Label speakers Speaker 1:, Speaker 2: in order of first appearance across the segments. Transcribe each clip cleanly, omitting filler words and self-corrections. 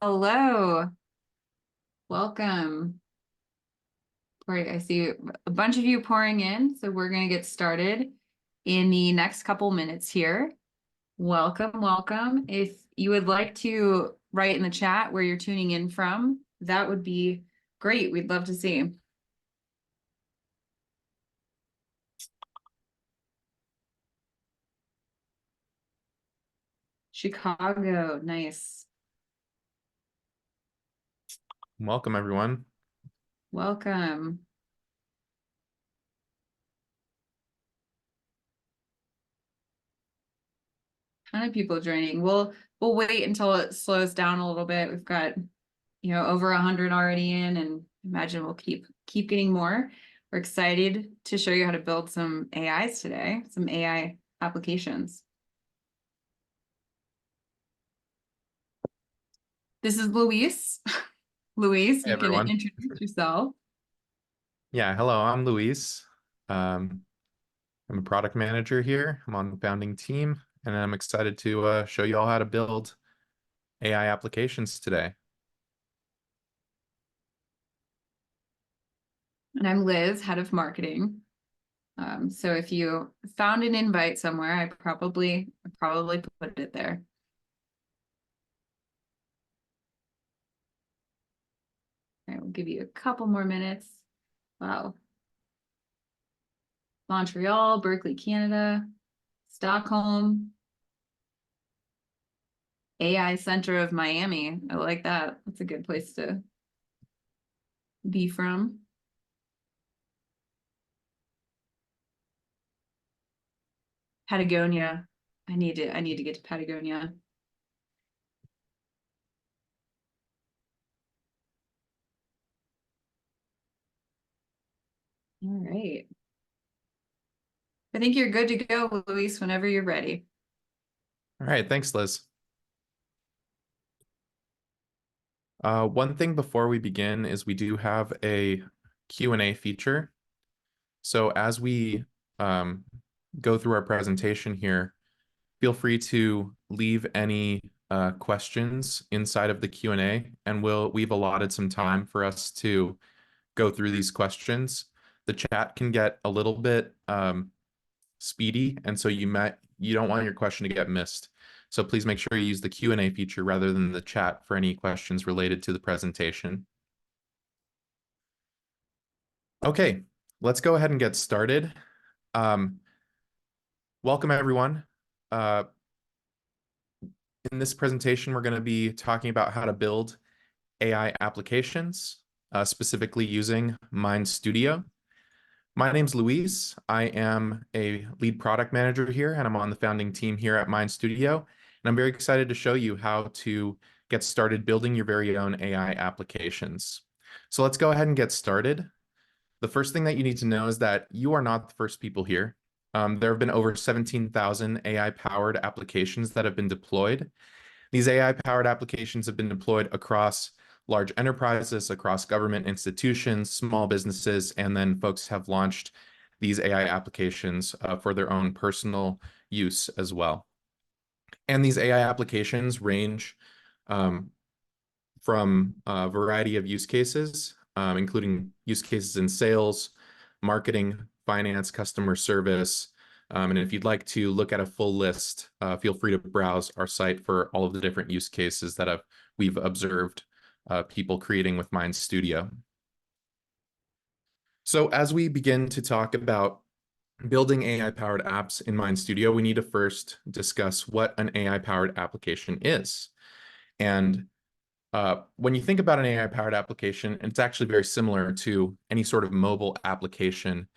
Speaker 1: Hello, welcome. Right, I see a bunch of you pouring in, so we're going to get started in the next couple minutes here. Welcome, welcome. If you would like to write in the chat where you're tuning in from, that would be great. We'd love to see. Chicago, nice.
Speaker 2: Welcome, everyone.
Speaker 1: Welcome. Ton of people joining. We'll wait until it slows down a little bit. We've got, over 100 already in, and imagine we'll keep getting more. We're excited to show you how to build some AIs today, some AI applications. This is Luis. Luis,
Speaker 2: Hey,
Speaker 1: you can
Speaker 2: everyone.
Speaker 1: introduce yourself.
Speaker 2: Yeah, hello, I'm Luis. I'm a product manager here. I'm on the founding team, and I'm excited to show you all how to build AI applications today.
Speaker 1: And I'm Liz, head of marketing. So if you found an invite somewhere, I probably put it there. All right, we'll give you a couple more minutes. Wow. Montreal, Berkeley, Canada, Stockholm, AI Center of Miami. I like that. That's a good place to be from. Patagonia. I need to get to Patagonia. All right. I think you're good to go, Luis, whenever you're ready.
Speaker 2: All right, thanks, Liz. One thing before we begin is we do have a Q&A feature. So as we go through our presentation here, feel free to leave any questions inside of the Q&A, and we've allotted some time for us to go through these questions. The chat can get a little bit speedy, and so you don't want your question to get missed. So please make sure you use the Q&A feature rather than the chat for any questions related to the presentation. Okay, let's go ahead and get started. Welcome, everyone. In this presentation, we're going to be talking about how to build AI applications, specifically using Mind Studio. My name's Luis. I am a lead product manager here, and I'm on the founding team here at Mind Studio. And I'm very excited to show you how to get started building your very own AI applications. So let's go ahead and get started. The first thing that you need to know is that you are not the first people here. There have been over 17,000 AI-powered applications that have been deployed. These AI-powered applications have been deployed across large enterprises, across government institutions, small businesses, and then folks have launched these AI applications for their own personal use as well. And these AI applications range from a variety of use cases, including use cases in sales, marketing, finance, customer service. And if you'd like to look at a full list, feel free to browse our site for all of the different use cases that we've observed people creating with Mind Studio. So as we begin to talk about building AI-powered apps in Mind Studio, we need to first discuss what an AI-powered application is. And when you think about an AI-powered application, it's actually very similar to any sort of mobile application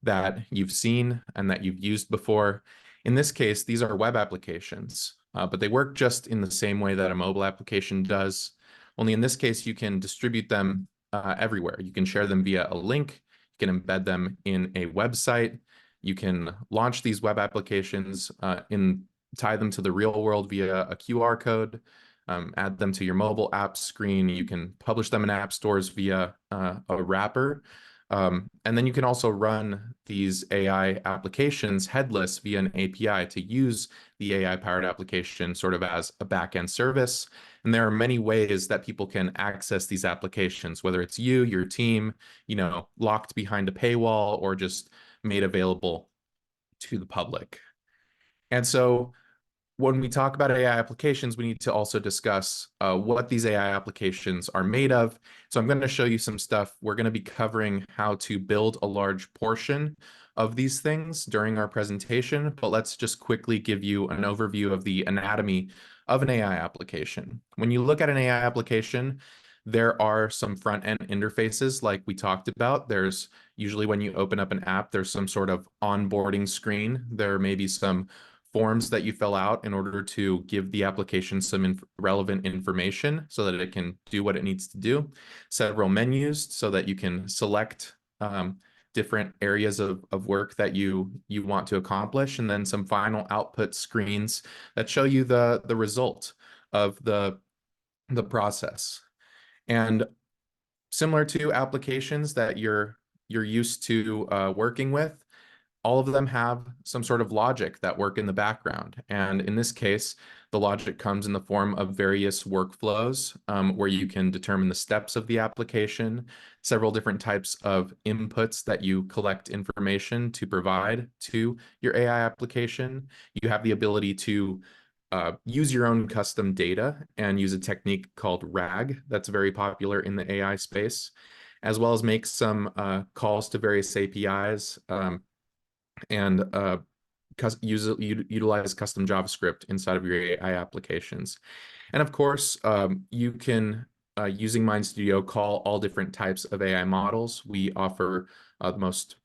Speaker 2: that you've seen and that you've used before. In this case, these are web applications, but they work just in the same way that a mobile application does. Only in this case, you can distribute them everywhere. You can share them via a link. You can embed them in a website. You can launch these web applications tie them to the real world via a QR code. Add them to your mobile app screen. You can publish them in app stores via a wrapper. And then you can also run these AI applications headless via an API to use the AI-powered application sort of as a backend service. And there are many ways that people can access these applications, whether it's you, your team, locked behind a paywall or just made available to the public. And so when we talk about AI applications, we need to also discuss what these AI applications are made of. So I'm going to show you some stuff. We're going to be covering how to build a large portion of these things during our presentation, but let's just quickly give you an overview of the anatomy of an AI application. When you look at an AI application, there are some front-end interfaces like we talked about. There's usually when you open up an app, there's some sort of onboarding screen. There may be some forms that you fill out in order to give the application some relevant information so that it can do what it needs to do. Several menus so that you can select different areas of work that you want to accomplish, and then some final output screens that show you the result of the process. And similar to applications that you're used to working with, all of them have some sort of logic that work in the background. And in this case, the logic comes in the form of various workflows where you can determine the steps of the application, several different types of inputs that you collect information to provide to your AI application. You have the ability to use your own custom data and use a technique called RAG that's very popular in the AI space, as well as make some calls to various APIs and utilize custom JavaScript inside of your AI applications. And of course, you can, using MindStudio, call all different types of AI models. We offer the most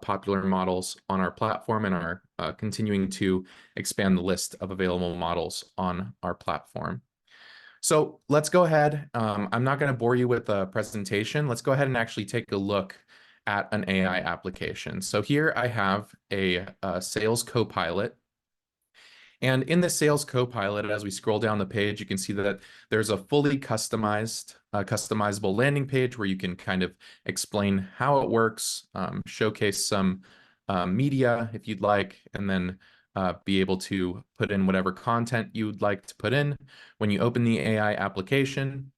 Speaker 2: popular models on our platform and are continuing to expand the list of available models on our platform. So let's go ahead. I'm not going to bore you with a presentation. Let's go ahead and actually take a look at an AI application. So here I have a Sales Copilot. And in the Sales Copilot, as we scroll down the page, you can see that there's a fully customizable landing page where you can kind of explain how it works, showcase some media if you'd like, and then be able to put in whatever content you'd like to put in. When you open the AI application,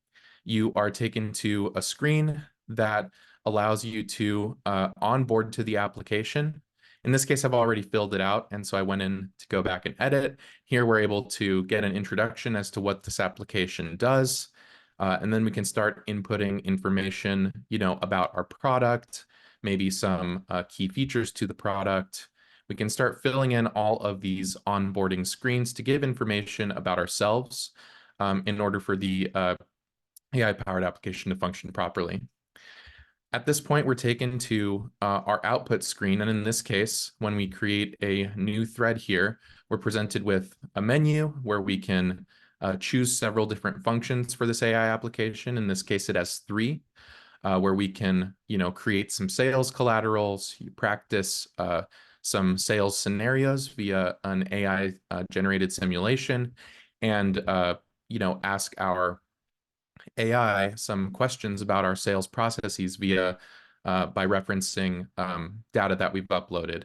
Speaker 2: you are taken to a screen that allows you to onboard to the application. In this case, I've already filled it out, and so I went in to go back and edit. Here, we're able to get an introduction as to what this application does, and then we can start inputting information, about our product, maybe some key features to the product. We can start filling in all of these onboarding screens to give information about ourselves in order for the AI-powered application to function properly. At this point, we're taken to our output screen. And in this case, when we create a new thread here, we're presented with a menu where we can choose several different functions for this AI application. In this case, it has 3, where we can, create some sales collaterals, practice some sales scenarios via an AI generated simulation, and, ask our AI some questions about our sales processes via by referencing data that we've uploaded.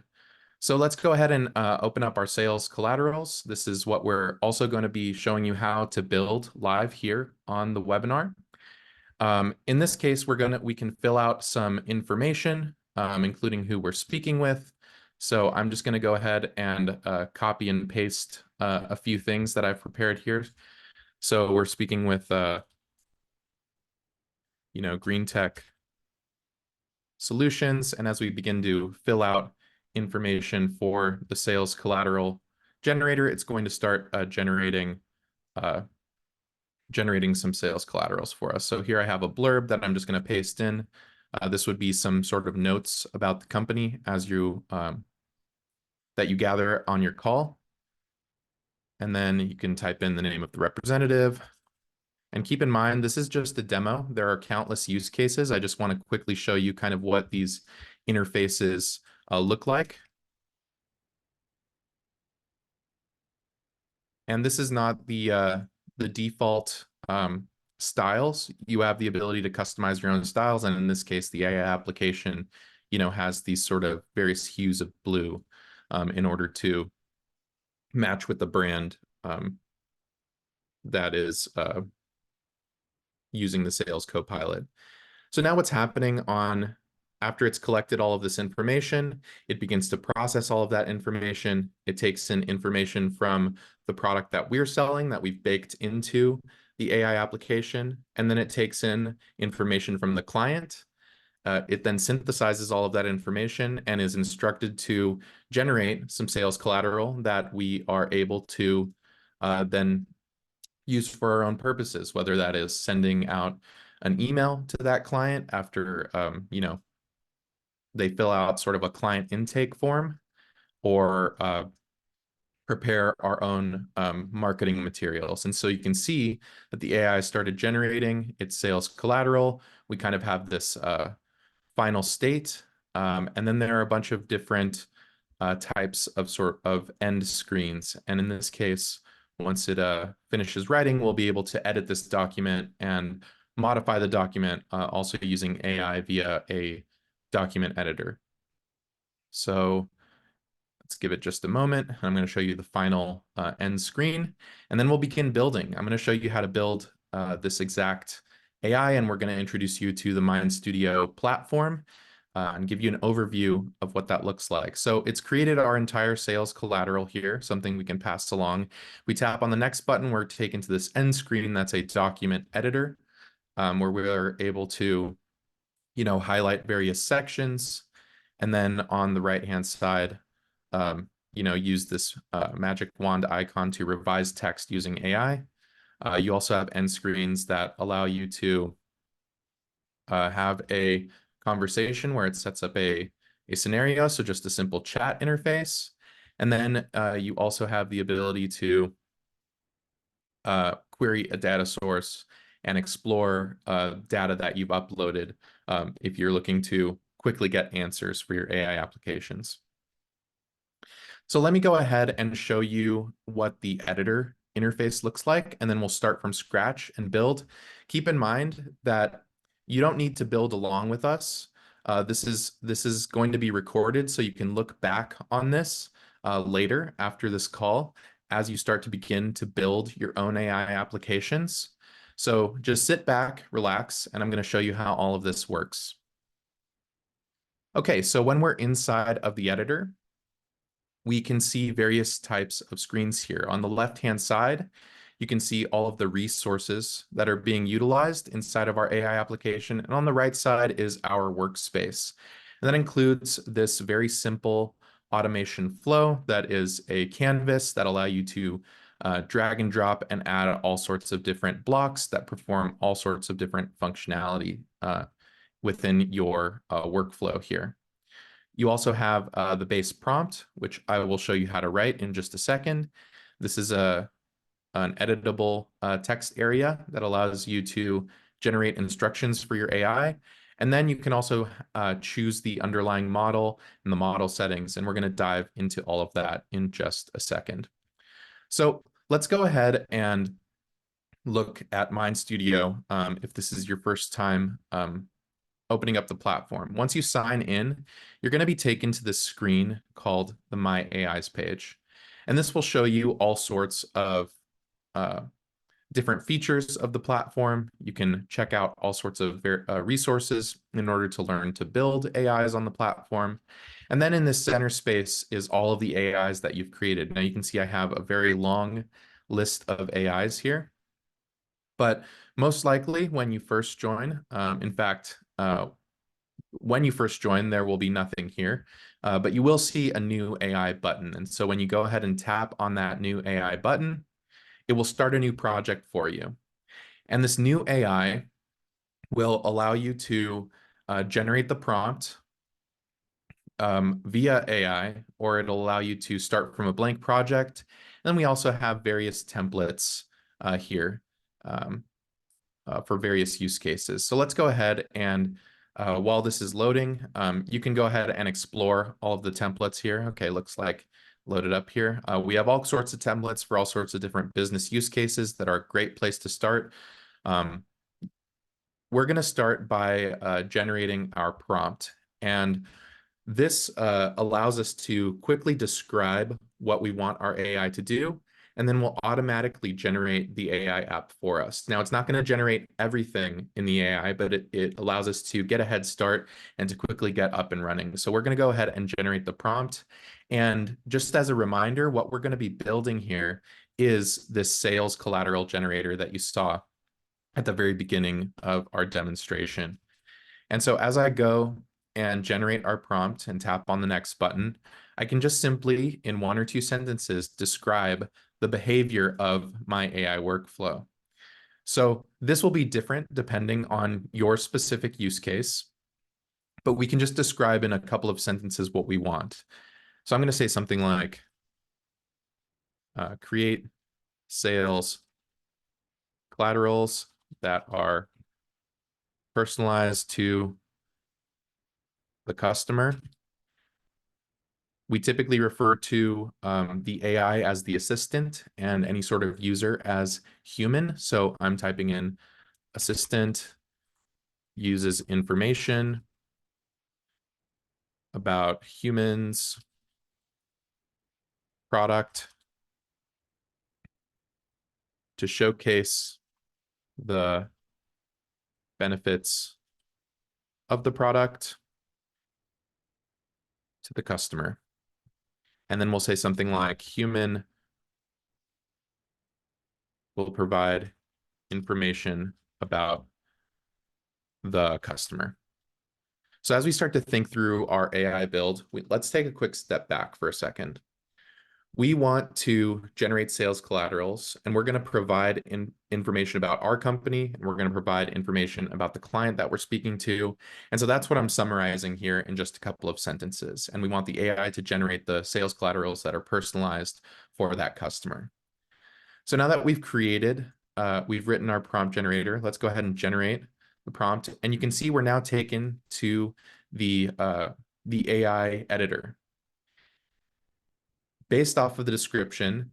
Speaker 2: So let's go ahead and open up our sales collaterals. This is what we're also going to be showing you how to build live here on the webinar. In this case, we can fill out some information, including who we're speaking with. So I'm just going to go ahead and copy and paste a few things that I've prepared here. So we're speaking with Green Tech Solutions. And as we begin to fill out information for the sales collateral generator, it's going to start generating some sales collaterals for us. So here I have a blurb that I'm just going to paste in. This would be some sort of notes about the company as that you gather on your call. And then you can type in the name of the representative. And keep in mind, this is just a demo. There are countless use cases. I just want to quickly show you kind of what these interfaces look like. And this is not the default styles, you have the ability to customize your own styles. And in this case, the AI application, has these sort of various hues of blue in order to match with the brand that is using the Sales Copilot. So now what's happening after it's collected all of this information, it begins to process all of that information. It takes in information from the product that we're selling that we've baked into the AI application, and then it takes in information from the client. It then synthesizes all of that information and is instructed to generate some sales collateral that we are able to then use for our own purposes, whether that is sending out an email to that client after, they fill out sort of a client intake form, or prepare our own marketing materials. And so you can see that the AI started generating its sales collateral. We kind of have this final state. And then there are a bunch of different types of sort of end screens. And in this case, once it finishes writing, we'll be able to edit this document and modify the document also using AI via a document editor. So let's give it just a moment. I'm going to show you the final end screen, and then we'll begin building. I'm going to show you how to build this exact AI, and we're going to introduce you to the Mind Studio platform and give you an overview of what that looks like. So it's created our entire sales collateral here, something we can pass along. We tap on the next button, we're taken to this end screen. That's a document editor where we're able to, highlight various sections. And then on the right-hand side, use this magic wand icon to revise text using AI. You also have end screens that allow you to have a conversation where it sets up a scenario, so just a simple chat interface. And then you also have the ability to query a data source and explore data that you've uploaded if you're looking to quickly get answers for your AI applications. So let me go ahead and show you what the editor interface looks like, and then we'll start from scratch and build. Keep in mind that you don't need to build along with us. This is going to be recorded, so you can look back on this later after this call as you start to begin to build your own AI applications. So just sit back, relax, and I'm going to show you how all of this works. Okay, so when we're inside of the editor, we can see various types of screens here. On the left-hand side, you can see all of the resources that are being utilized inside of our AI application. And on the right side is our workspace. And that includes this very simple automation flow that is a canvas that allow you to drag and drop and add all sorts of different blocks that perform all sorts of different functionality within your workflow here. You also have the base prompt, which I will show you how to write in just a second. This is an editable text area that allows you to generate instructions for your AI. And then you can also choose the underlying model and the model settings. And we're going to dive into all of that in just a second. So let's go ahead and look at Mind Studio if this is your first time opening up the platform. Once you sign in, you're going to be taken to this screen called the My AIs page. And this will show you all sorts of different features of the platform. You can check out all sorts of resources in order to learn to build AIs on the platform. And then in this center space is all of the AIs that you've created. Now you can see I have a very long list of AIs here. But most likely when you first join, in fact, when you first join, there will be nothing here, but you will see a new AI button. And so when you go ahead and tap on that new AI button, it will start a new project for you. And this new AI will allow you to generate the prompt via AI, or it'll allow you to start from a blank project. And then we also have various templates here for various use cases. So let's go ahead and while this is loading, you can go ahead and explore all of the templates here. Okay, looks like loaded up here. We have all sorts of templates for all sorts of different business use cases that are a great place to start. we're going to start by generating our prompt. And this allows us to quickly describe what we want our AI to do, and then we'll automatically generate the AI app for us. Now, it's not going to generate everything in the AI, but it allows us to get a head start and to quickly get up and running. So we're going to go ahead and generate the prompt. And just as a reminder, what we're going to be building here is this sales collateral generator that you saw at the very beginning of our demonstration. And so as I go and generate our prompt and tap on the next button, I can just simply, in 1 or 2 sentences, describe the behavior of my AI workflow. So this will be different depending on your specific use case, but we can just describe in a couple of sentences what we want. So I'm going to say something like, create sales collaterals that are personalized to the customer. We typically refer to the AI as the assistant and any sort of user as human. So I'm typing in assistant uses information about humans, product, to showcase the benefits of the product to the customer. And then we'll say something like human will provide information about the customer. So as we start to think through our AI build, let's take a quick step back for a second. We want to generate sales collaterals, and we're going to provide information about our company, and we're going to provide information about the client that we're speaking to. And so that's what I'm summarizing here in just a couple of sentences. And we want the AI to generate the sales collaterals that are personalized for that customer. So now that we've written our prompt generator, let's go ahead and generate the prompt. And you can see we're now taken to the AI editor. Based off of the description,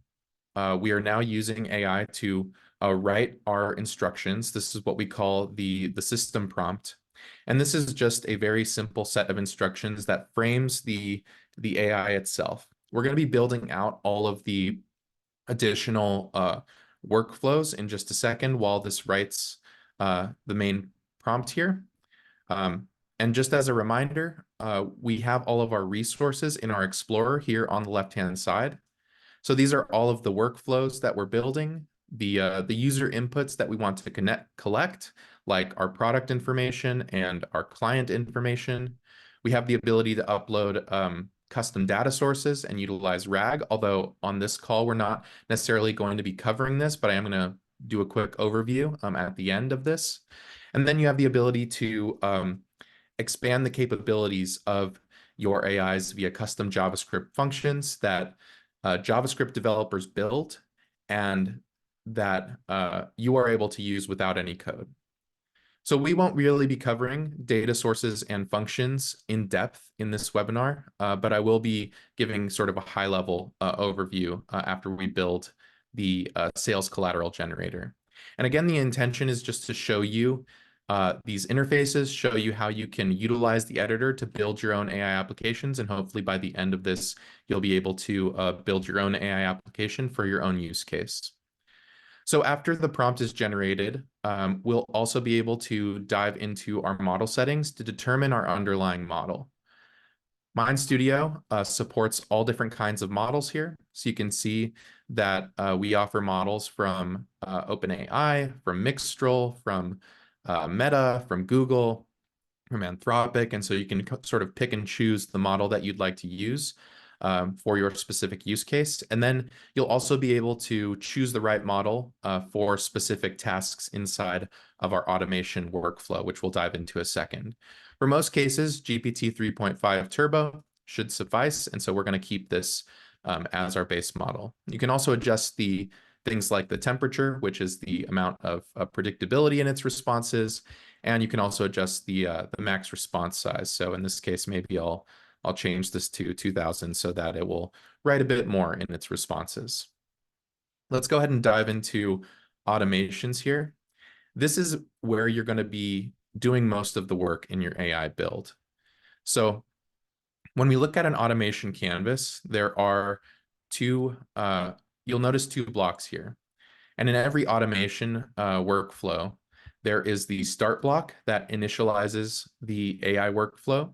Speaker 2: we are now using AI to write our instructions. This is what we call the system prompt. And this is just a very simple set of instructions that frames the AI itself. We're going to be building out all of the additional workflows in just a second while this writes the main prompt here. And just as a reminder, we have all of our resources in our Explorer here on the left-hand side. So these are all of the workflows that we're building, the user inputs that we want to collect, like our product information and our client information. We have the ability to upload custom data sources and utilize RAG, although on this call, we're not necessarily going to be covering this, but I am going to do a quick overview at the end of this. And then you have the ability to expand the capabilities of your AIs via custom JavaScript functions that JavaScript developers build and that you are able to use without any code. So we won't really be covering data sources and functions in depth in this webinar, but I will be giving sort of a high-level overview after we build the sales collateral generator. And again, the intention is just to show you these interfaces, show you how you can utilize the editor to build your own AI applications, and hopefully by the end of this, you'll be able to build your own AI application for your own use case. So after the prompt is generated, we'll also be able to dive into our model settings to determine our underlying model. Mind Studio supports all different kinds of models here. So you can see that we offer models from OpenAI, from Mixtral, from Meta, from Google, from Anthropic. And so you can sort of pick and choose the model that you'd like to use for your specific use case. And then you'll also be able to choose the right model for specific tasks inside of our automation workflow, which we'll dive into a second. For most cases, GPT 3.5 Turbo should suffice. And so we're going to keep this as our base model. You can also adjust the things like the temperature, which is the amount of predictability in its responses. And you can also adjust the max response size. So in this case, maybe I'll change this to 2000 so that it will write a bit more in its responses. Let's go ahead and dive into automations here. This is where you're going to be doing most of the work in your AI build. So when we look at an automation canvas, there are you'll notice two blocks here. And in every automation workflow, there is the start block that initializes the AI workflow.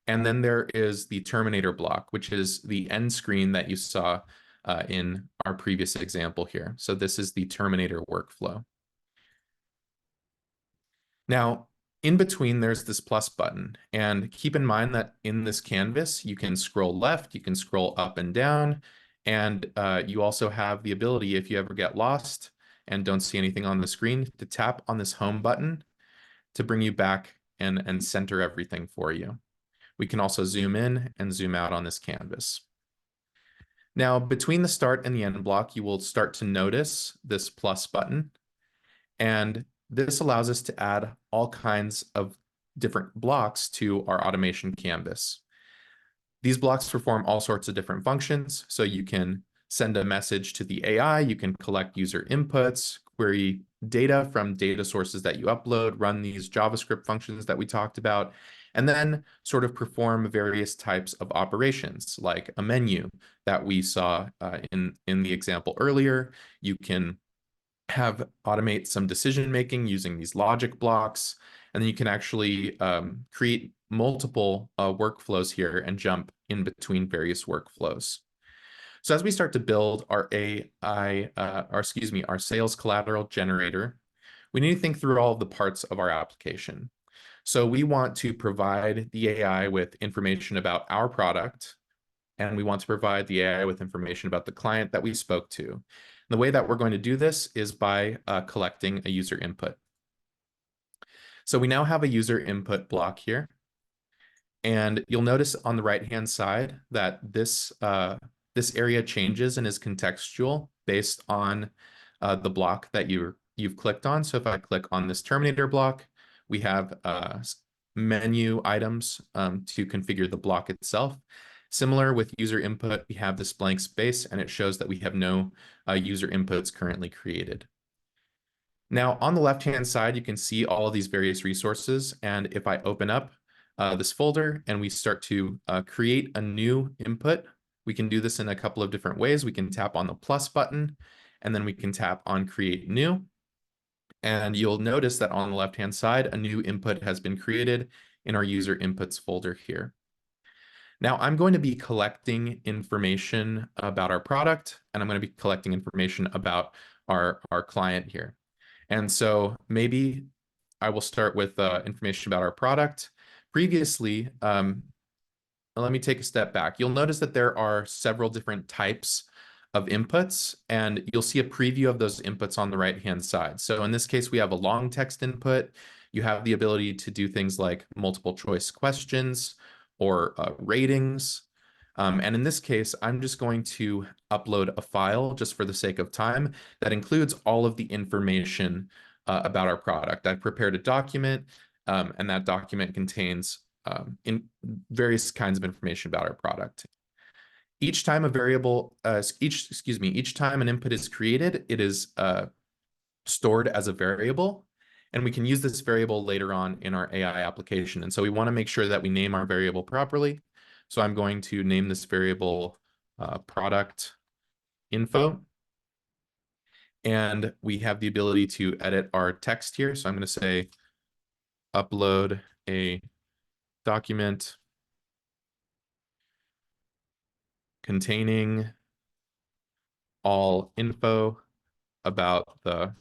Speaker 2: And then there is the terminator block, which is the end screen that you saw in our previous example here. So this is the terminator workflow. Now, in between, there's this plus button. And keep in mind that in this canvas, you can scroll left, you can scroll up and down, and you also have the ability, if you ever get lost and don't see anything on the screen, to tap on this home button to bring you back and center everything for you. We can also zoom in and zoom out on this canvas. Now, between the start and the end block, you will start to notice this plus button. And this allows us to add all kinds of different blocks to our automation canvas. These blocks perform all sorts of different functions. So you can send a message to the AI, you can collect user inputs, query data from data sources that you upload, run these JavaScript functions that we talked about, and then sort of perform various types of operations, like a menu that we saw in the example earlier. You can automate some decision making using these logic blocks, and then you can actually create multiple workflows here and jump in between various workflows. So as we start to build our our sales collateral generator, we need to think through all of the parts of our application. So we want to provide the AI with information about our product, and we want to provide the AI with information about the client that we spoke to. And the way that we're going to do this is by collecting a user input. So we now have a user input block here. And you'll notice on the right-hand side that this area changes and is contextual based on the block that you've clicked on. So if I click on this terminator block, we have menu items to configure the block itself. Similar with user input, we have this blank space, and it shows that we have no user inputs currently created. Now, on the left-hand side, you can see all of these various resources. And if I open up this folder and we start to create a new input, we can do this in a couple of different ways. We can tap on the plus button, and then we can tap on create new. And you'll notice that on the left-hand side, a new input has been created in our user inputs folder here. Now I'm going to be collecting information about our product, and I'm going to be collecting information about our client here. And so maybe I will start with information about our product. Previously, let me take a step back. You'll notice that there are several different types of inputs, and you'll see a preview of those inputs on the right-hand side. So in this case, we have a long text input. You have the ability to do things like multiple choice questions or ratings. And in this case, I'm just going to upload a file just for the sake of time that includes all of the information about our product. I've prepared a document, and that document contains in various kinds of information about our product. Each time a variable, each time an input is created, it is stored as a variable, and we can use this variable later on in our AI application. And so we want to make sure that we name our variable properly. So I'm going to name this variable product info. And we have the ability to edit our text here. So I'm going to say upload a document containing all info about the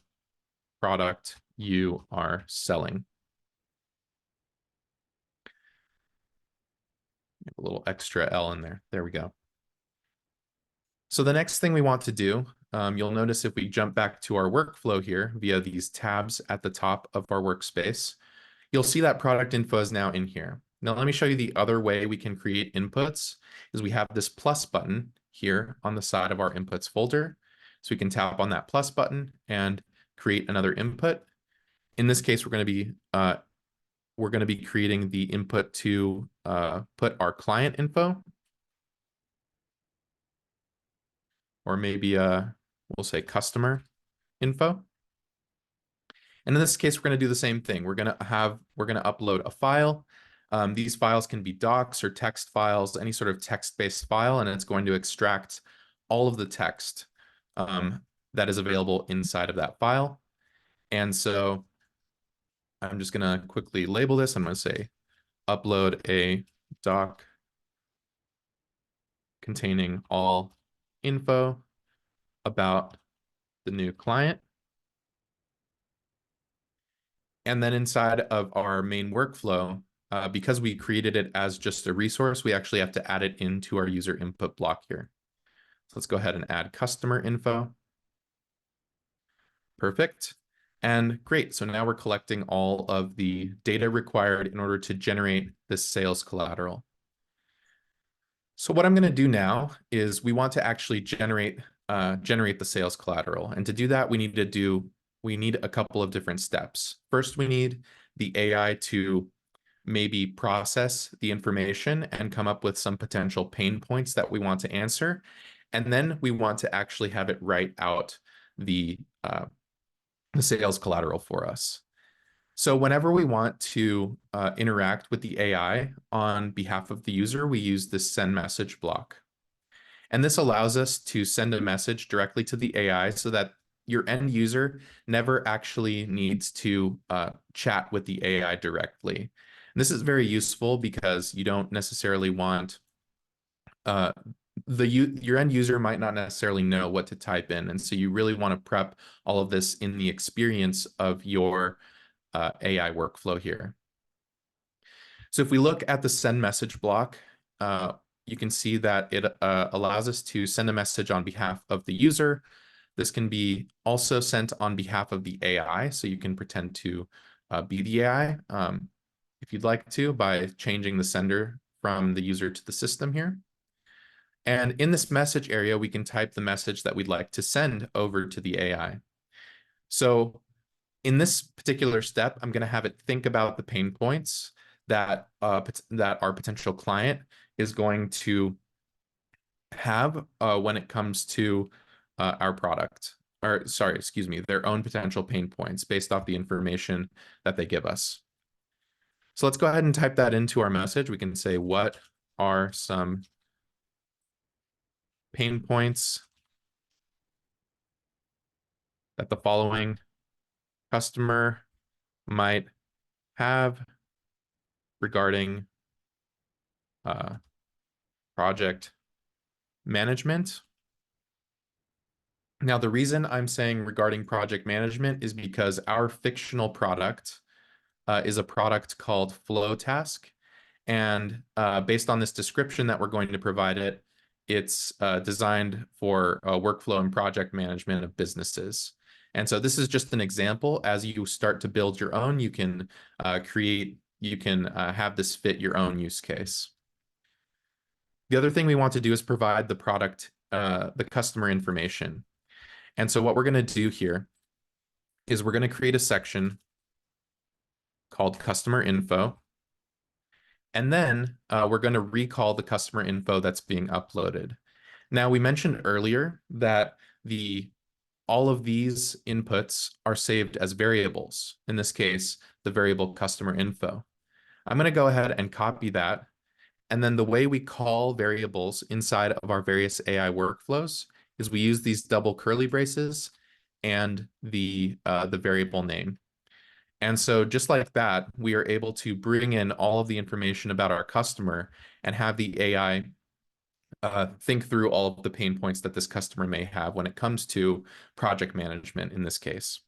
Speaker 2: product you are selling. A little extra L in there. There we go. So the next thing we want to do, you'll notice if we jump back to our workflow here via these tabs at the top of our workspace, you'll see that product info is now in here. Now let me show you the other way we can create inputs is we have this plus button here on the side of our inputs folder. So we can tap on that plus button and create another input. In this case, we're going to be creating the input to put our client info, or maybe we'll say customer info. And in this case, we're going to do the same thing. We're going to upload a file. These files can be docs or text files, any sort of text-based file, and it's going to extract all of the text that is available inside of that file. And so I'm just going to quickly label this. I'm going to say upload a doc containing all info about the new client. And then inside of our main workflow, because we created it as just a resource, we actually have to add it into our user input block here. So let's go ahead and add customer info. Perfect. And great. So now we're collecting all of the data required in order to generate this sales collateral. So what I'm going to do now is we want to actually generate the sales collateral. And to do that, we need a couple of different steps. First, we need the AI to maybe process the information and come up with some potential pain points that we want to answer. And then we want to actually have it write out the sales collateral for us. So whenever we want to interact with the AI on behalf of the user, we use this send message block. And this allows us to send a message directly to the AI so that your end user never actually needs to chat with the AI directly. And this is very useful because you don't necessarily want your end user might not necessarily know what to type in. And so you really want to prep all of this in the experience of your AI workflow here. So if we look at the send message block, you can see that it allows us to send a message on behalf of the user. This can be also sent on behalf of the AI. So you can pretend to be the AI if you'd like to by changing the sender from the user to the system here. And in this message area, we can type the message that we'd like to send over to the AI. So in this particular step, I'm going to have it think about the pain points that our potential client is going to have when it comes to our product, or sorry, excuse me, their own potential pain points based off the information that they give us. So let's go ahead and type that into our message. We can say, what are some pain points that the following customer might have regarding project management. Now, the reason I'm saying regarding project management is because our fictional product is a product called Flow Task. And based on this description that we're going to provide it, it's designed for workflow and project management of businesses. And so this is just an example. As you start to build your own, you can have this fit your own use case. The other thing we want to do is provide the customer information. And so what we're going to do here is we're going to create a section called customer info. And then we're going to recall the customer info that's being uploaded. Now, we mentioned earlier that all of these inputs are saved as variables. In this case, the variable customer info. I'm going to go ahead and copy that. And then the way we call variables inside of our various AI workflows is we use these double curly braces and the variable name. And so just like that, we are able to bring in all of the information about our customer and have the AI think through all of the pain points that this customer may have when it comes to project management in this case.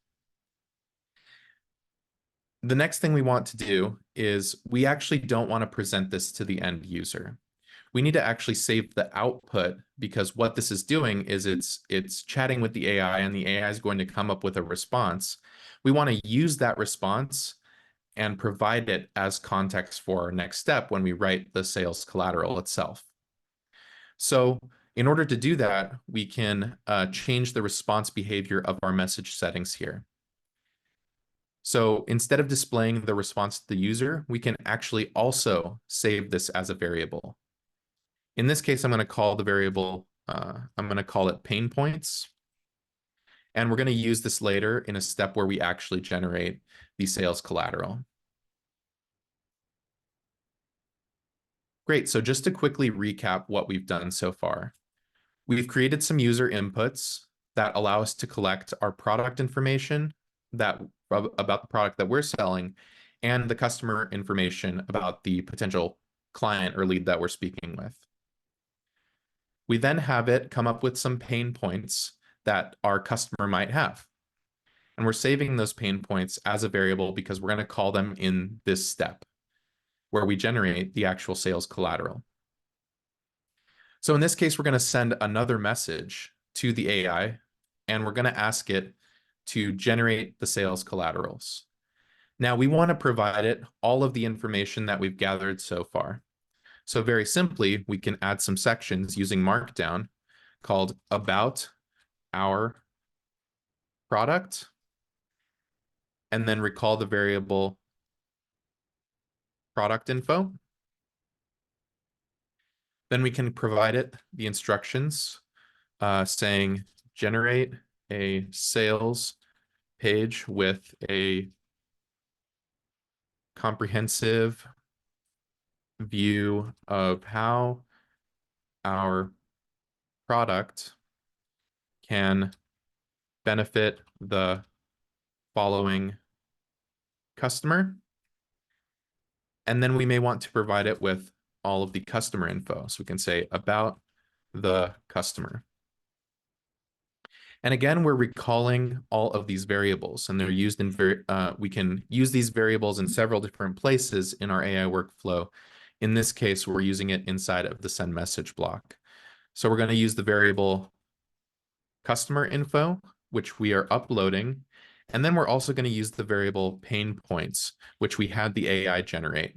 Speaker 2: The next thing we want to do is we actually don't want to present this to the end user. We need to actually save the output because what this is doing is it's chatting with the AI and the AI is going to come up with a response. We want to use that response and provide it as context for our next step when we write the sales collateral itself. So in order to do that, we can change the response behavior of our message settings here. So instead of displaying the response to the user, we can actually also save this as a variable. In this case, I'm going to call the variable, I'm going to call it pain points. And we're going to use this later in a step where we actually generate the sales collateral. Great. So just to quickly recap what we've done so far, we've created some user inputs that allow us to collect our product information about the product that we're selling and the customer information about the potential client or lead that we're speaking with. We then have it come up with some pain points that our customer might have. And we're saving those pain points as a variable because we're going to call them in this step where we generate the actual sales collateral. So in this case, we're going to send another message to the AI, and we're going to ask it to generate the sales collaterals. Now, we want to provide it all of the information that we've gathered so far. So very simply, we can add some sections using Markdown called About Our Product, and then recall the variable product info. Then we can provide it the instructions saying generate a sales page with a comprehensive view of how our product can benefit the following customer. And then we may want to provide it with all of the customer info. So we can say about the customer. And again, we're recalling all of these variables, and they're used in we can use these variables in several different places in our AI workflow. In this case, we're using it inside of the send message block. So we're going to use the variable customer info, which we are uploading. And then we're also going to use the variable pain points, which we had the AI generate.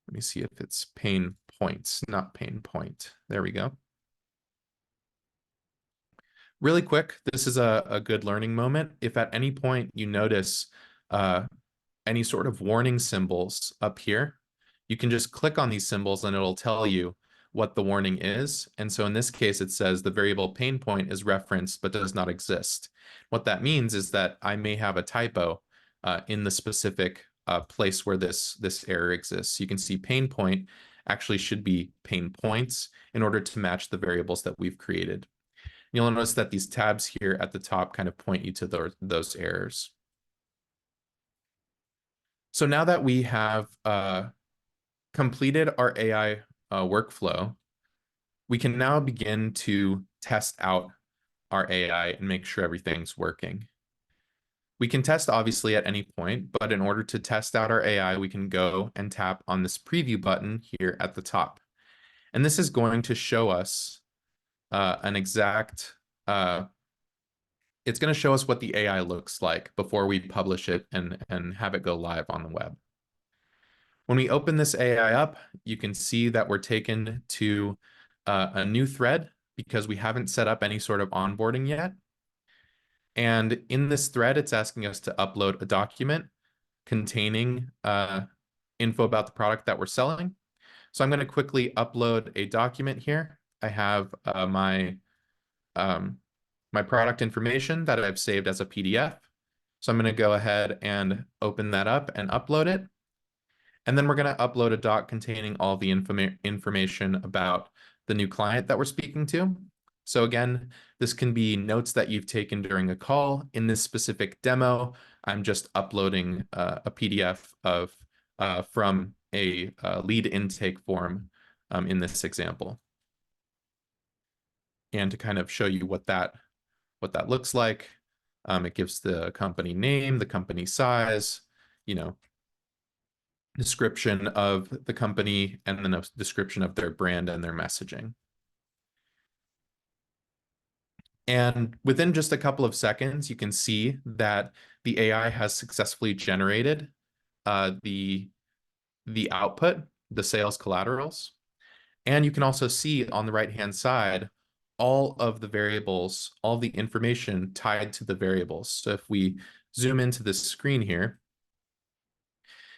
Speaker 2: Let me see if it's pain points, not pain point. There we go. Really quick, this is a good learning moment. If at any point you notice any sort of warning symbols up here, you can just click on these symbols and it'll tell you what the warning is. And so in this case, it says the variable pain point is referenced but does not exist. What that means is that I may have a typo in the specific place where this error exists. You can see pain point actually should be pain points in order to match the variables that we've created. You'll notice that these tabs here at the top kind of point you to those errors. So now that we have completed our AI workflow, we can now begin to test out our AI and make sure everything's working. We can test obviously at any point, but in order to test out our AI, we can go and tap on this preview button here at the top. And this is going to show us an exact, it's going to show us what the AI looks like before we publish it and have it go live on the web. When we open this AI up, you can see that we're taken to a new thread because we haven't set up any sort of onboarding yet. And in this thread, it's asking us to upload a document containing info about the product that we're selling. So I'm going to quickly upload a document here. I have my product information that I've saved as a PDF. So I'm going to go ahead and open that up and upload it. And then we're going to upload a doc containing all the information about the new client that we're speaking to. So again, this can be notes that you've taken during a call. In this specific demo, I'm just uploading a PDF from a lead intake form in this example. And to kind of show you what that looks like, it gives the company name, the company size, description of the company, and then a description of their brand and their messaging. And within just a couple of seconds, you can see that the AI has successfully generated the output, the sales collaterals. And you can also see on the right-hand side all of the variables, all the information tied to the variables. So if we zoom into this screen here,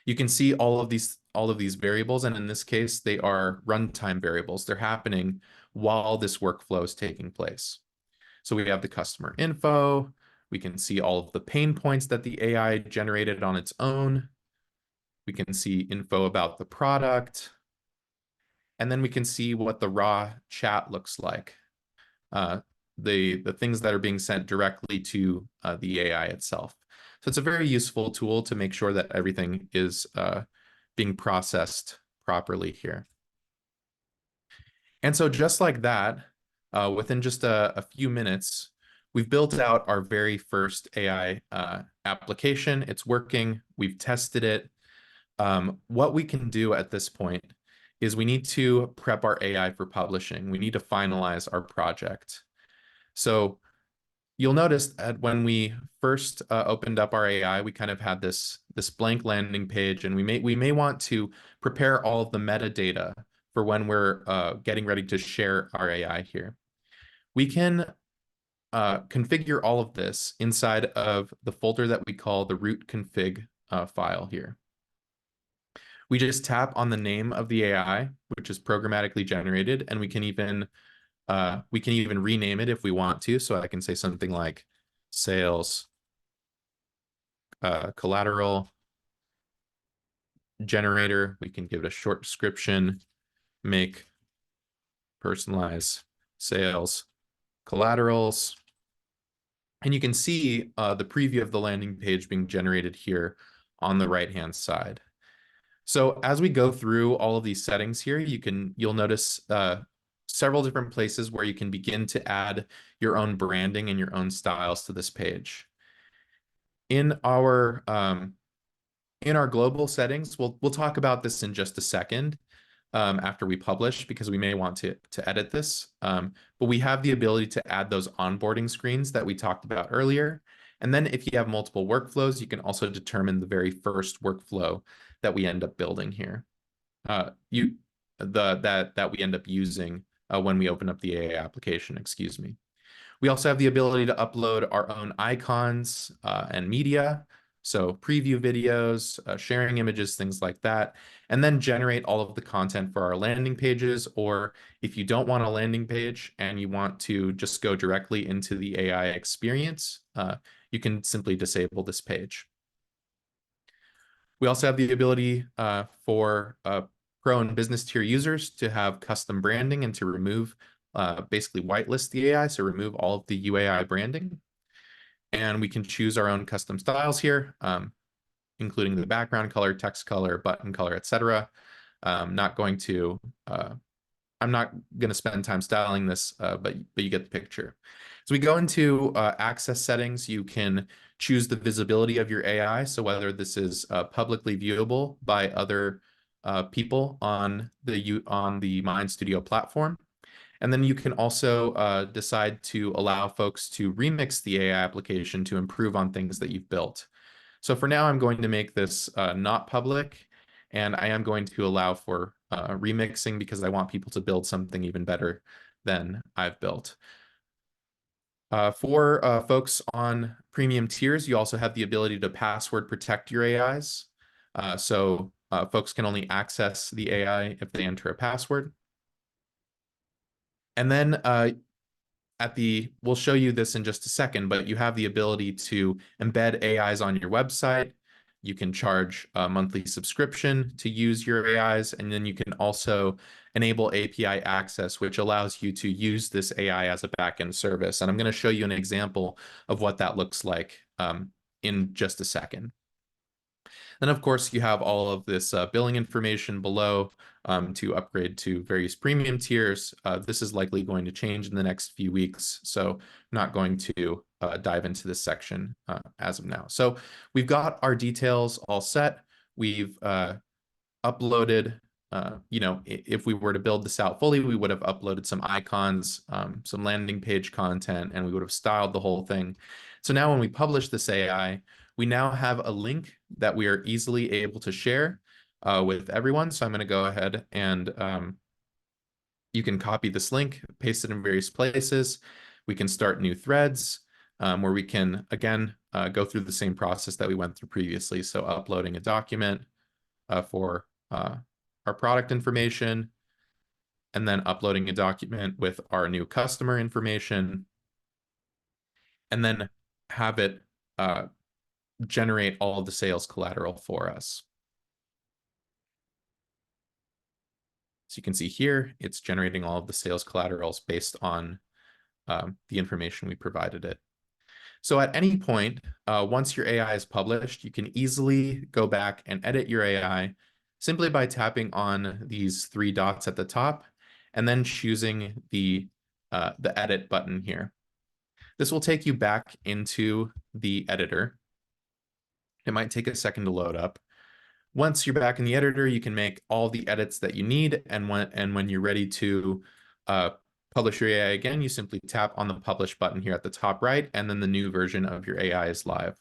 Speaker 2: you can see all of these variables, and in this case, they are runtime variables. They're happening while this workflow is taking place. So we have the customer info. We can see all of the pain points that the AI generated on its own. We can see info about the product. And then we can see what the raw chat looks like. Uh, the things that are being sent directly to the AI itself. So it's a very useful tool to make sure that everything is being processed properly here. And so just like that, within just a few minutes, we've built out our very first AI application. It's working. We've tested it. What we can do at this point is we need to prep our AI for publishing. We need to finalize our project. So you'll notice that when we first opened up our AI, we kind of had this blank landing page, and we may want to prepare all of the metadata for when we're getting ready to share our AI here. We can configure all of this inside of the folder that we call the root config file here. We just tap on the name of the AI, which is programmatically generated, and we can even rename it if we want to. So I can say something like sales collateral generator. We can give it a short description, make personalized sales collaterals. And you can see the preview of the landing page being generated here on the right-hand side. So as we go through all of these settings here, you'll notice several different places where you can begin to add your own branding and your own styles to this page. In our global settings, we'll talk about this in just a second after we publish, because we may want to edit this. But we have the ability to add those onboarding screens that we talked about earlier. And then if you have multiple workflows, you can also determine the very first workflow that we end up building here. That we end up using when we open up the AI application, excuse me. We also have the ability to upload our own icons and media, so preview videos, sharing images, things like that, and then generate all of the content for our landing pages. Or if you don't want a landing page and you want to just go directly into the AI experience, you can simply disable this page. We also have the ability for Pro and business tier users to have custom branding and to remove, basically whitelist the AI, so remove all of the UAI branding. And we can choose our own custom styles here, including the background color, text color, button color, etc. I'm not going to spend time styling this, but you get the picture. So we go into access settings. You can choose the visibility of your AI, so whether this is publicly viewable by other people on the Mind Studio platform. And then you can also decide to allow folks to remix the AI application to improve on things that you've built. So for now, I'm going to make this not public, and I am going to allow for remixing because I want people to build something even better than I've built. For folks on premium tiers, you also have the ability to password protect your AIs. So folks can only access the AI if they enter a password. And then we'll show you this in just a second, but you have the ability to embed AIs on your website. You can charge a monthly subscription to use your AIs, and then you can also enable API access, which allows you to use this AI as a backend service. And I'm going to show you an example of what that looks like in just a second. Then, of course, you have all of this billing information below to upgrade to various premium tiers. This is likely going to change in the next few weeks, so I'm not going to dive into this section as of now. So we've got our details all set. We've uploaded, if we were to build this out fully, we would have uploaded some icons, some landing page content, and we would have styled the whole thing. So now when we publish this AI, we now have a link that we are easily able to share with everyone. So I'm going to go ahead and you can copy this link, paste it in various places. We can start new threads where we can, again, go through the same process that we went through previously. So uploading a document for our product information, and then uploading a document with our new customer information, and then have it generate all of the sales collateral for us. So you can see here, it's generating all of the sales collaterals based on the information we provided it. So at any point, once your AI is published, you can easily go back and edit your AI simply by tapping on these three dots at the top and then choosing the edit button here. This will take you back into the editor. It might take a second to load up. Once you're back in the editor, you can make all the edits that you need, and when you're ready to publish your AI again, you simply tap on the publish button here at the top right, and then the new version of your AI is live.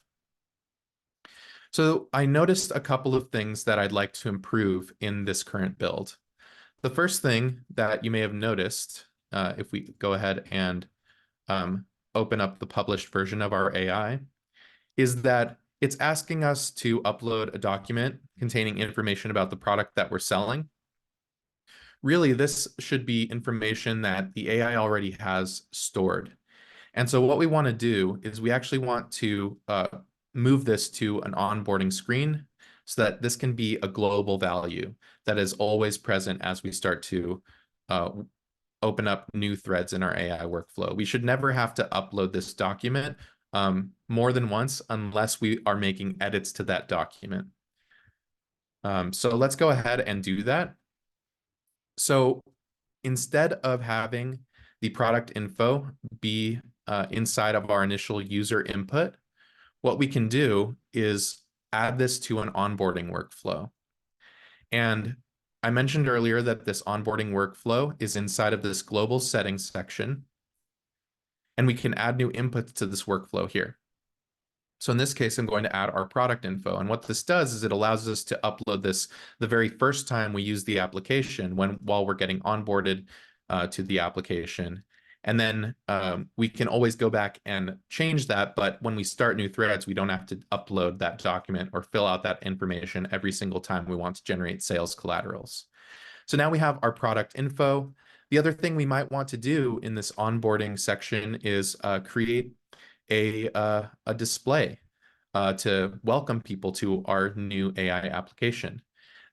Speaker 2: So I noticed a couple of things that I'd like to improve in this current build. The first thing that you may have noticed, if we go ahead and open up the published version of our AI, is that it's asking us to upload a document containing information about the product that we're selling. Really, this should be information that the AI already has stored. And so what we want to do is we actually want to move this to an onboarding screen so that this can be a global value that is always present as we start to open up new threads in our AI workflow. We should never have to upload this document more than once unless we are making edits to that document. So let's go ahead and do that. So instead of having the product info be inside of our initial user input, what we can do is add this to an onboarding workflow. And I mentioned earlier that this onboarding workflow is inside of this global settings section, and we can add new inputs to this workflow here. So in this case, I'm going to add our product info. And what this does is it allows us to upload this the very first time we use the application while we're getting onboarded to the application. And then we can always go back and change that. But when we start new threads, we don't have to upload that document or fill out that information every single time we want to generate sales collaterals. So now we have our product info. The other thing we might want to do in this onboarding section is create a display to welcome people to our new AI application.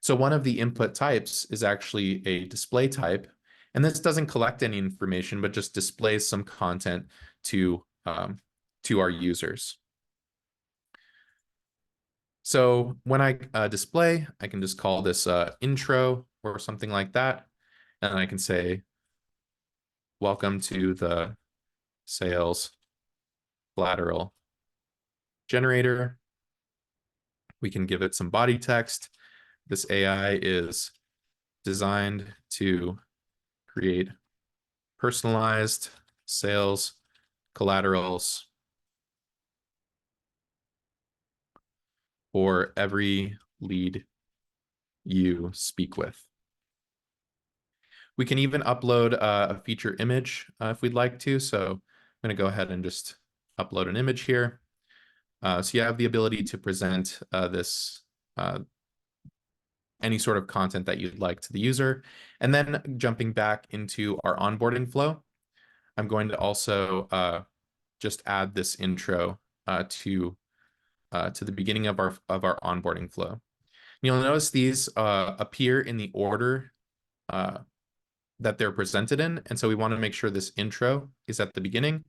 Speaker 2: So one of the input types is actually a display type, and this doesn't collect any information, but just displays some content to our users. So when I display, I can just call this intro or something like that, and I can say, welcome to the sales collateral generator. We can give it some body text. This AI is designed to create personalized sales collaterals for every lead you speak with. We can even upload a feature image if we'd like to. So I'm going to go ahead and just upload an image here. So you have the ability to present this any sort of content that you'd like to the user. And then jumping back into our onboarding flow, I'm going to also just add this intro to the beginning of our onboarding flow. You'll notice these appear in the order that they're presented in. And so we want to make sure this intro is at the beginning.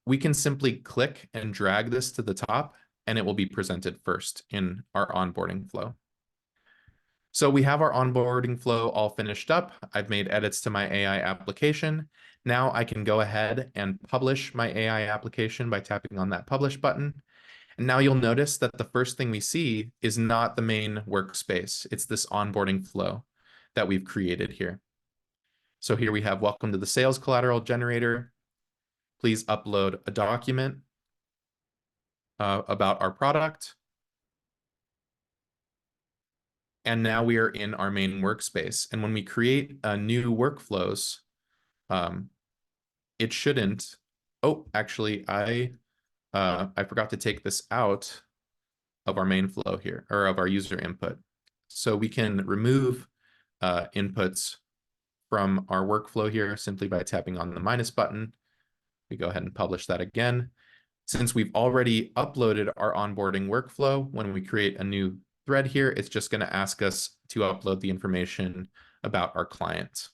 Speaker 2: We can simply click and drag this to the top, and it will be presented first in our onboarding flow. So we have our onboarding flow all finished up. I've made edits to my AI application. Now I can go ahead and publish my AI application by tapping on that publish button. And now you'll notice that the first thing we see is not the main workspace. It's this onboarding flow that we've created here. So here we have welcome to the sales collateral generator. Please upload a document about our product. And now we are in our main workspace. And when we create new workflows, it shouldn't. Oh, actually, I forgot to take this out of our main flow here, or of our user input. So we can remove inputs from our workflow here simply by tapping on the minus button. We go ahead and publish that again. Since we've already uploaded our onboarding workflow, when we create a new thread here, it's just going to ask us to upload the information about our client.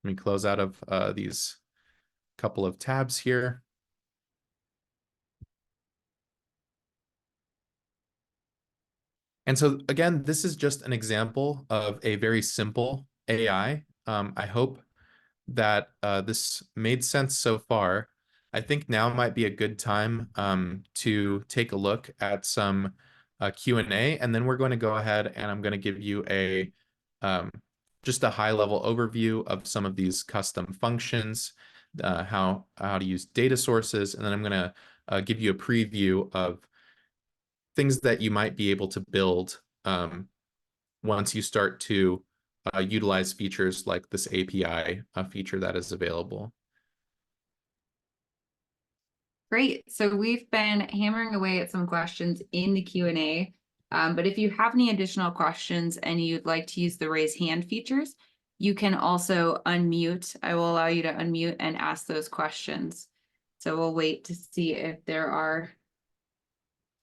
Speaker 2: Let me close out of these couple of tabs here. And so again, this is just an example of a very simple AI. I hope that this made sense so far. I think now might be a good time to take a look at some Q&A, and then we're going to go ahead and I'm going to give you a just a high-level overview of some of these custom functions, how to use data sources, and then I'm going to give you a preview of things that you might be able to build once you start to utilize features like this API feature that is available.
Speaker 1: Great. So we've been hammering away at some questions in the Q&A, but if you have any additional questions and you'd like to use the raise hand features, you can also unmute. I will allow you to unmute and ask those questions. So we'll wait to see if there are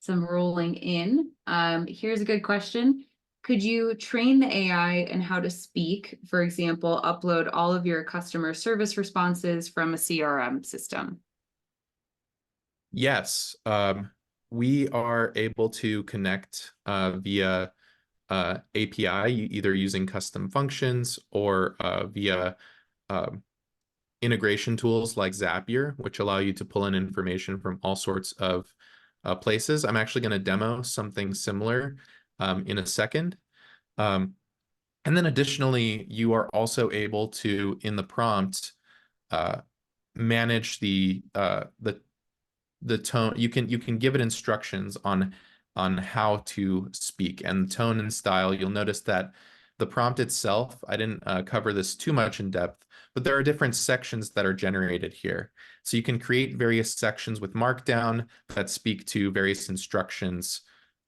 Speaker 1: some rolling in. Here's a good question. Could you train the AI and how to speak? For example, upload all of your customer service responses from a CRM system.
Speaker 2: Yes, we are able to connect via API, either using custom functions or via integration tools like Zapier, which allow you to pull in information from all sorts of places. I'm actually going to demo something similar in a second. And then additionally, you are also able to, in the prompt, manage the tone. You can give it instructions on how to speak and tone and style. You'll notice that the prompt itself, I didn't cover this too much in depth, but there are different sections that are generated here. So you can create various sections with Markdown that speak to various instructions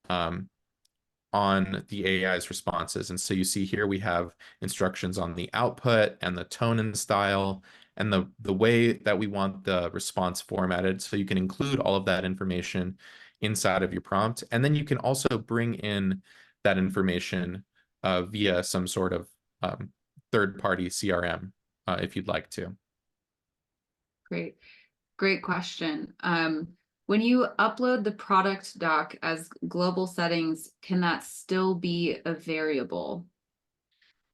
Speaker 2: on the AI's responses. And so you see here we have instructions on the output and the tone and style and the way that we want the response formatted. So you can include all of that information inside of your prompt. And then you can also bring in that information via some sort of third-party CRM if you'd like to.
Speaker 1: Great. Great question. When you upload the product doc as global settings, can that still be a variable?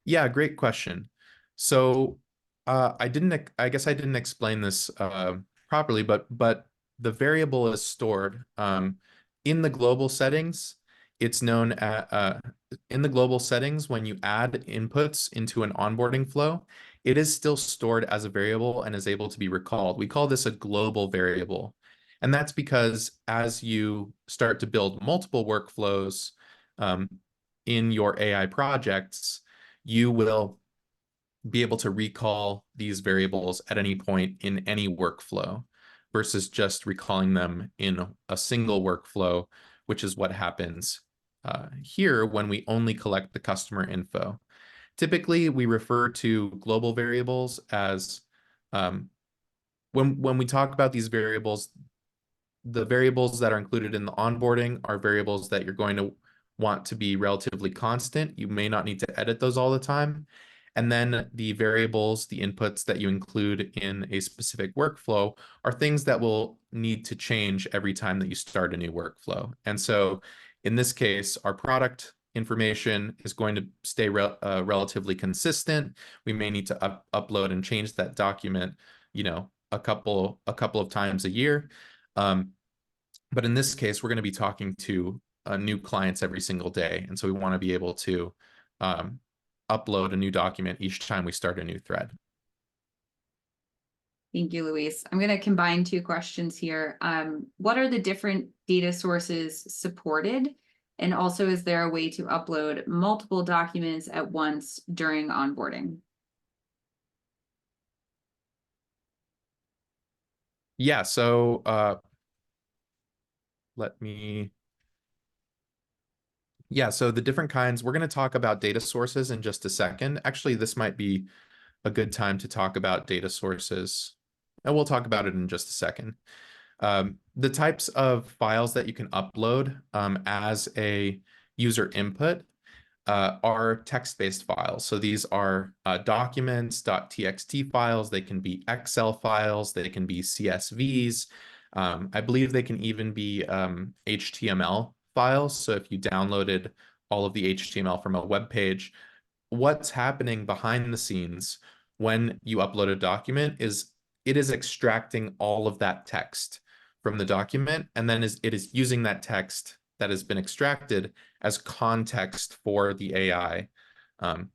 Speaker 2: Yeah, great question. So I guess I didn't explain this properly, but the variable is stored in the global settings. It's known in the global settings, when you add inputs into an onboarding flow, it is still stored as a variable and is able to be recalled. We call this a global variable. And that's because as you start to build multiple workflows in your AI projects, you will be able to recall these variables at any point in any workflow versus just recalling them in a single workflow, which is what happens here when we only collect the customer info. Typically, we refer to global variables as when we talk about these variables, the variables that are included in the onboarding are variables that you're going to want to be relatively constant. You may not need to edit those all the time. And then the variables, the inputs that you include in a specific workflow are things that will need to change every time that you start a new workflow. And so in this case, our product information is going to stay relatively consistent. We may need to upload and change that document, a couple of times a year. But in this case, we're going to be talking to new clients every single day. And so we want to be able to upload a new document each time we start a new thread.
Speaker 1: Thank you, Luis. I'm going to combine two questions here. What are the different data sources supported? And also, is there a way to upload multiple documents at once during onboarding?
Speaker 2: Yeah, so let me Yeah, so the different kinds, we're going to talk about data sources in just a second. Actually, this might be a good time to talk about data sources. And we'll talk about it in just a second. The types of files that you can upload as a user input are text-based files. So these are documents, .txt files. They can be Excel files. They can be CSVs. I believe they can even be HTML files. So if you downloaded all of the HTML from a web page, what's happening behind the scenes when you upload a document is it is extracting all of that text from the document, and then it is using that text that has been extracted as context for the AI. So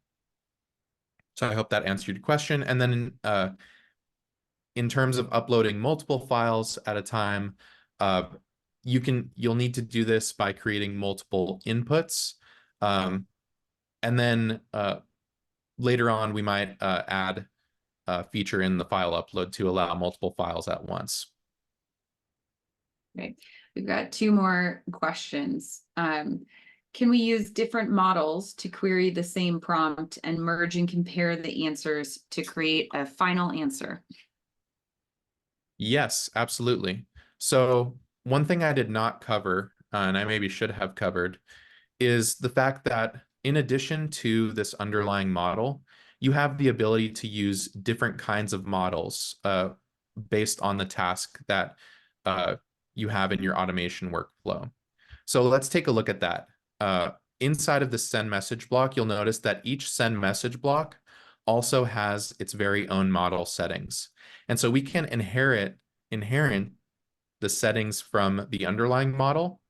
Speaker 2: I hope that answered your question. And then in terms of uploading multiple files at a time, you'll need to do this by creating multiple inputs. And then later on, we might add a feature in the file upload to allow multiple files at once.
Speaker 1: Okay, we've got two more questions. Can we use different models to query the same prompt and merge and compare the answers to create a final answer?
Speaker 2: Yes, absolutely. So one thing I did not cover, and I maybe should have covered, is the fact that in addition to this underlying model, you have the ability to use different kinds of models based on the task that you have in your automation workflow. So let's take a look at that. Inside of the send message block, you'll notice that each send message block also has its very own model settings. And so we can inherit the settings from the underlying model,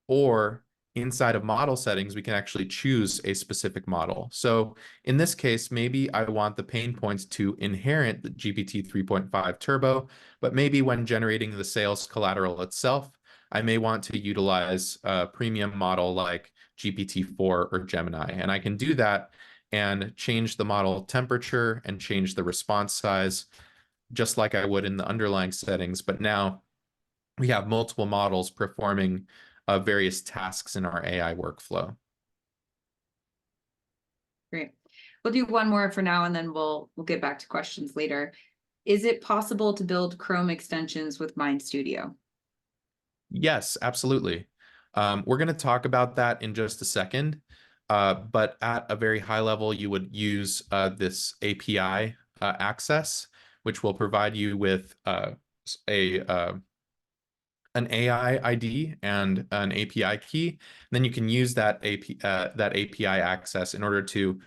Speaker 2: or inside of model settings, we can actually choose a specific model. So in this case, maybe I want the pain points to inherit the GPT 3.5 Turbo, but maybe when generating the sales collateral itself, I may want to utilize a premium model like GPT-4 or Gemini. And I can do that and change the model temperature and change the response size, just like I would in the underlying settings. But now we have multiple models performing various tasks in our AI workflow.
Speaker 1: Great. We'll do one more for now, and then we'll get back to questions later. Is it possible to build Chrome extensions with Mind Studio?
Speaker 2: Yes, absolutely. We're going to talk about that in just a second. But at a very high level, you would use this API access, which will provide you with an AI ID and an API key. And then you can use that API access in order to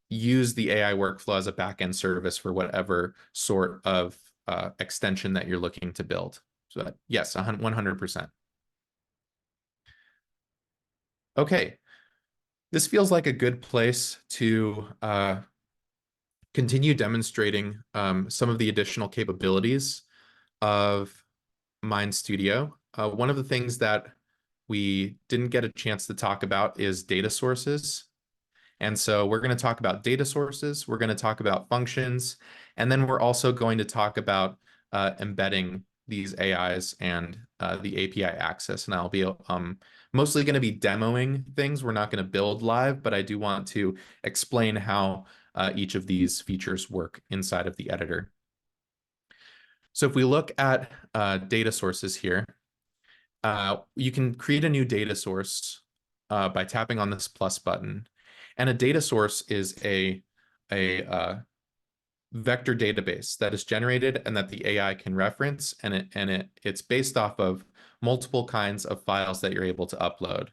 Speaker 2: use the AI workflow as a backend service for whatever sort of extension that you're looking to build. So yes, 100%. Okay, this feels like a good place to continue demonstrating some of the additional capabilities of Mind Studio. One of the things that we didn't get a chance to talk about is data sources. And so we're going to talk about data sources, we're going to talk about functions, and then we're also going to talk about embedding these AIs and the API access. And I'll be mostly going to be demoing things. We're not going to build live, but I do want to explain how each of these features work inside of the editor. So if we look at data sources here, you can create a new data source by tapping on this plus button. And a data source is a vector database that is generated and that the AI can reference, and it's based off of multiple kinds of files that you're able to upload.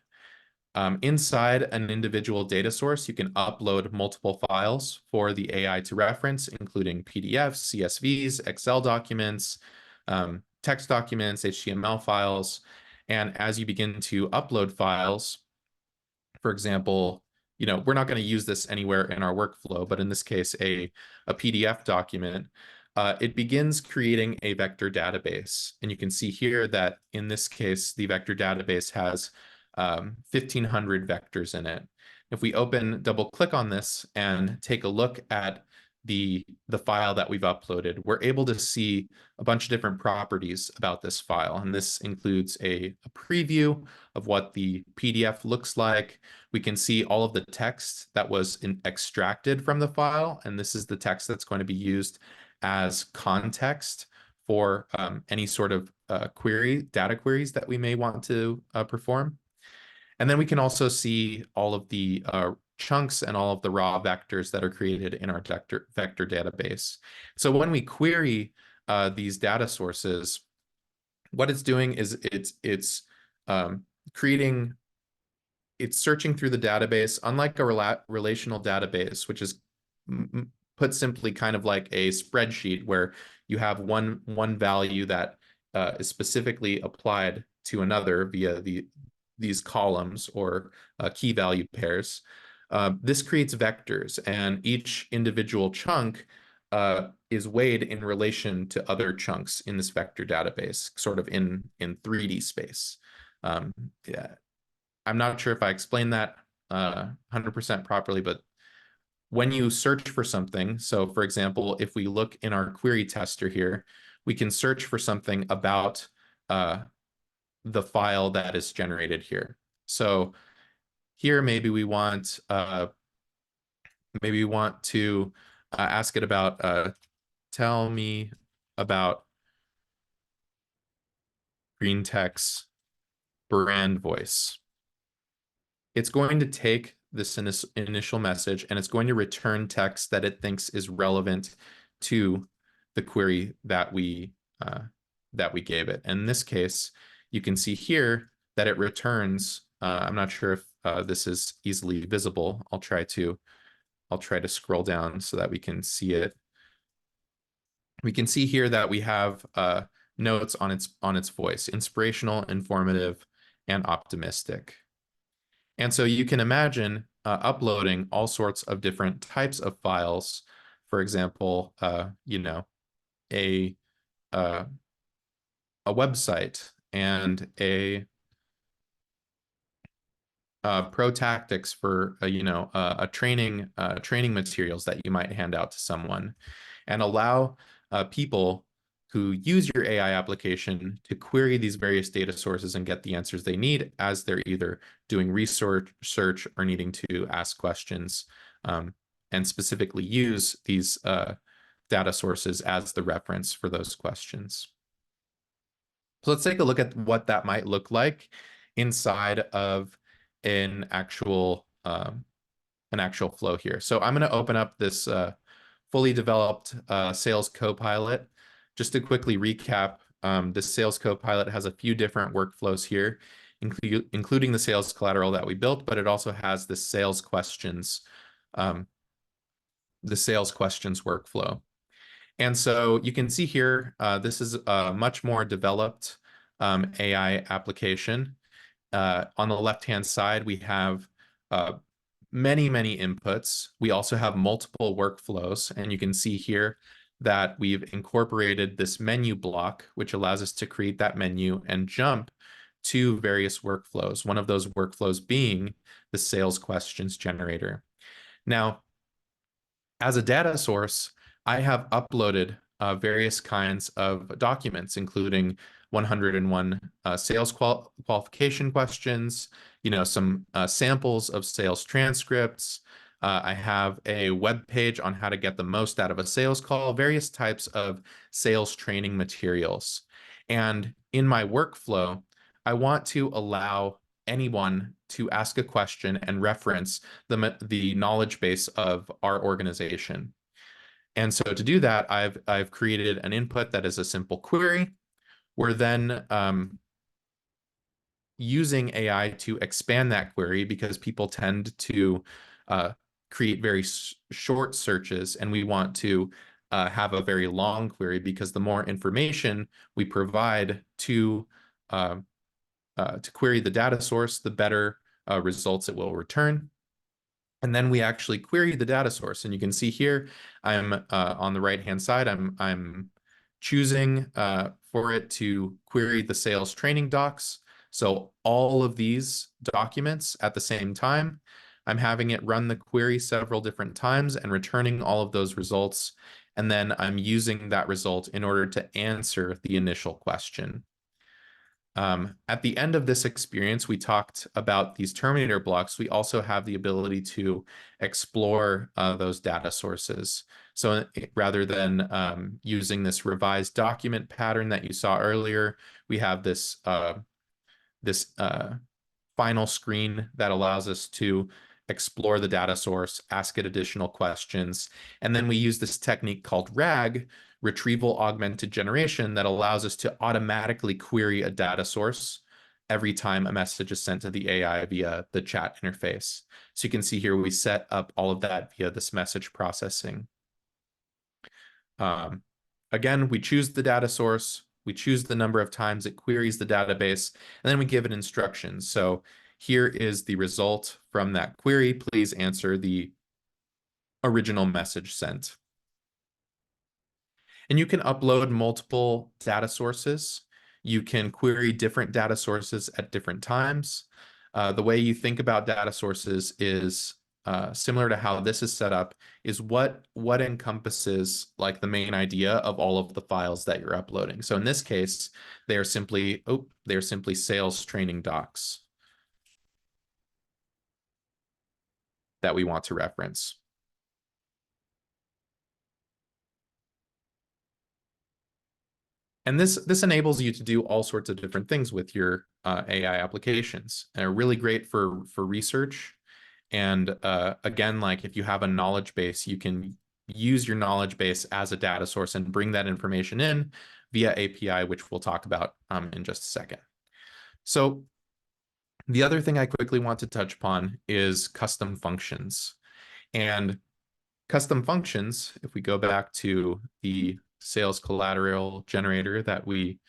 Speaker 2: Inside an individual data source, you can upload multiple files for the AI to reference, including PDFs, CSVs, Excel documents, text documents, HTML files. And as you begin to upload files, for example, we're not going to use this anywhere in our workflow, but in this case, a PDF document, it begins creating a vector database. And you can see here that in this case, the vector database has 1,500 vectors in it. If we double click on this and take a look at the file that we've uploaded, we're able to see a bunch of different properties about this file. And this includes a preview of what the PDF looks like. We can see all of the text that was extracted from the file. And this is the text that's going to be used as context for any sort of data queries that we may want to perform. And then we can also see all of the chunks and all of the raw vectors that are created in our vector database. So when we query these data sources, what it's doing is it's creating, it's searching through the database, unlike a relational database, which is put simply kind of like a spreadsheet where you have one value that is specifically applied to another via these columns or key value pairs. This creates vectors, and each individual chunk is weighed in relation to other chunks in this vector database, sort of in 3D space. Yeah. I'm not sure if I explained that 100% properly, but when you search for something, so for example, if we look in our query tester here, we can search for something about the file that is generated here. So here, maybe we want to ask it about tell me about green tech's brand voice. It's going to take this initial message and it's going to return text that it thinks is relevant to the query that we gave it. And in this case, you can see here that it returns. I'm not sure if this is easily visible. I'll try to scroll down so that we can see it. We can see here that we have notes on its voice: inspirational, informative, and optimistic. And so you can imagine uploading all sorts of different types of files. For example, you know, a website and a pro tactics for you know, a training materials that you might hand out to someone, and allow people who use your AI application to query these various data sources and get the answers they need as they're either doing research or needing to ask questions, and specifically use these data sources as the reference for those questions. So let's take a look at what that might look like inside of an actual flow here. So I'm going to open up this fully developed Sales Copilot. Just to quickly recap, this Sales Copilot has a few different workflows here, including the sales collateral that we built, but it also has the sales questions workflow. And so you can see here, this is a much more developed AI application. On the left-hand side, we have many inputs. We also have multiple workflows, and you can see here that we've incorporated this menu block, which allows us to create that menu and jump to various workflows, one of those workflows being the sales questions generator. Now, as a data source, I have uploaded various kinds of documents, including 101 sales qualification questions, you know, some samples of sales transcripts. I have a web page on how to get the most out of a sales call, various types of sales training materials. And in my workflow, I want to allow anyone to ask a question and reference the knowledge base of our organization. And so to do that, I've created an input that is a simple query. We're then using AI to expand that query because people tend to create very short searches, and we want to have a very long query because the more information we provide to query the data source, the better results it will return. And then we actually query the data source, and you can see here I'm on the right-hand side. I'm choosing for it to query the sales training docs. So all of these documents at the same time. I'm having it run the query several different times and returning all of those results. And then I'm using that result in order to answer the initial question. At the end of this experience, we talked about these terminator blocks. We also have the ability to explore those data sources. So rather than using this revised document pattern that you saw earlier, we have this final screen that allows us to explore the data source, ask it additional questions, and then we use this technique called RAG, retrieval augmented generation, that allows us to automatically query a data source every time a message is sent to the AI via the chat interface. So you can see here we set up all of that via this message processing. Again, we choose the data source, we choose the number of times it queries the database, and then we give it instructions. So here is the result from that query. Please answer the original message sent. And you can upload multiple data sources. You can query different data sources at different times. The way you think about data sources is similar to how this is set up, is what encompasses like the main idea of all of the files that you're uploading. So in this case, they're simply sales training docs that we want to reference. And this enables you to do all sorts of different things with your AI applications. And they're really great for research. And again, like if you have a knowledge base, you can use your knowledge base as a data source and bring that information in via API, which we'll talk about in just a second. So the other thing I quickly want to touch upon is custom functions. And custom functions, if we go back to the sales collateral generator that we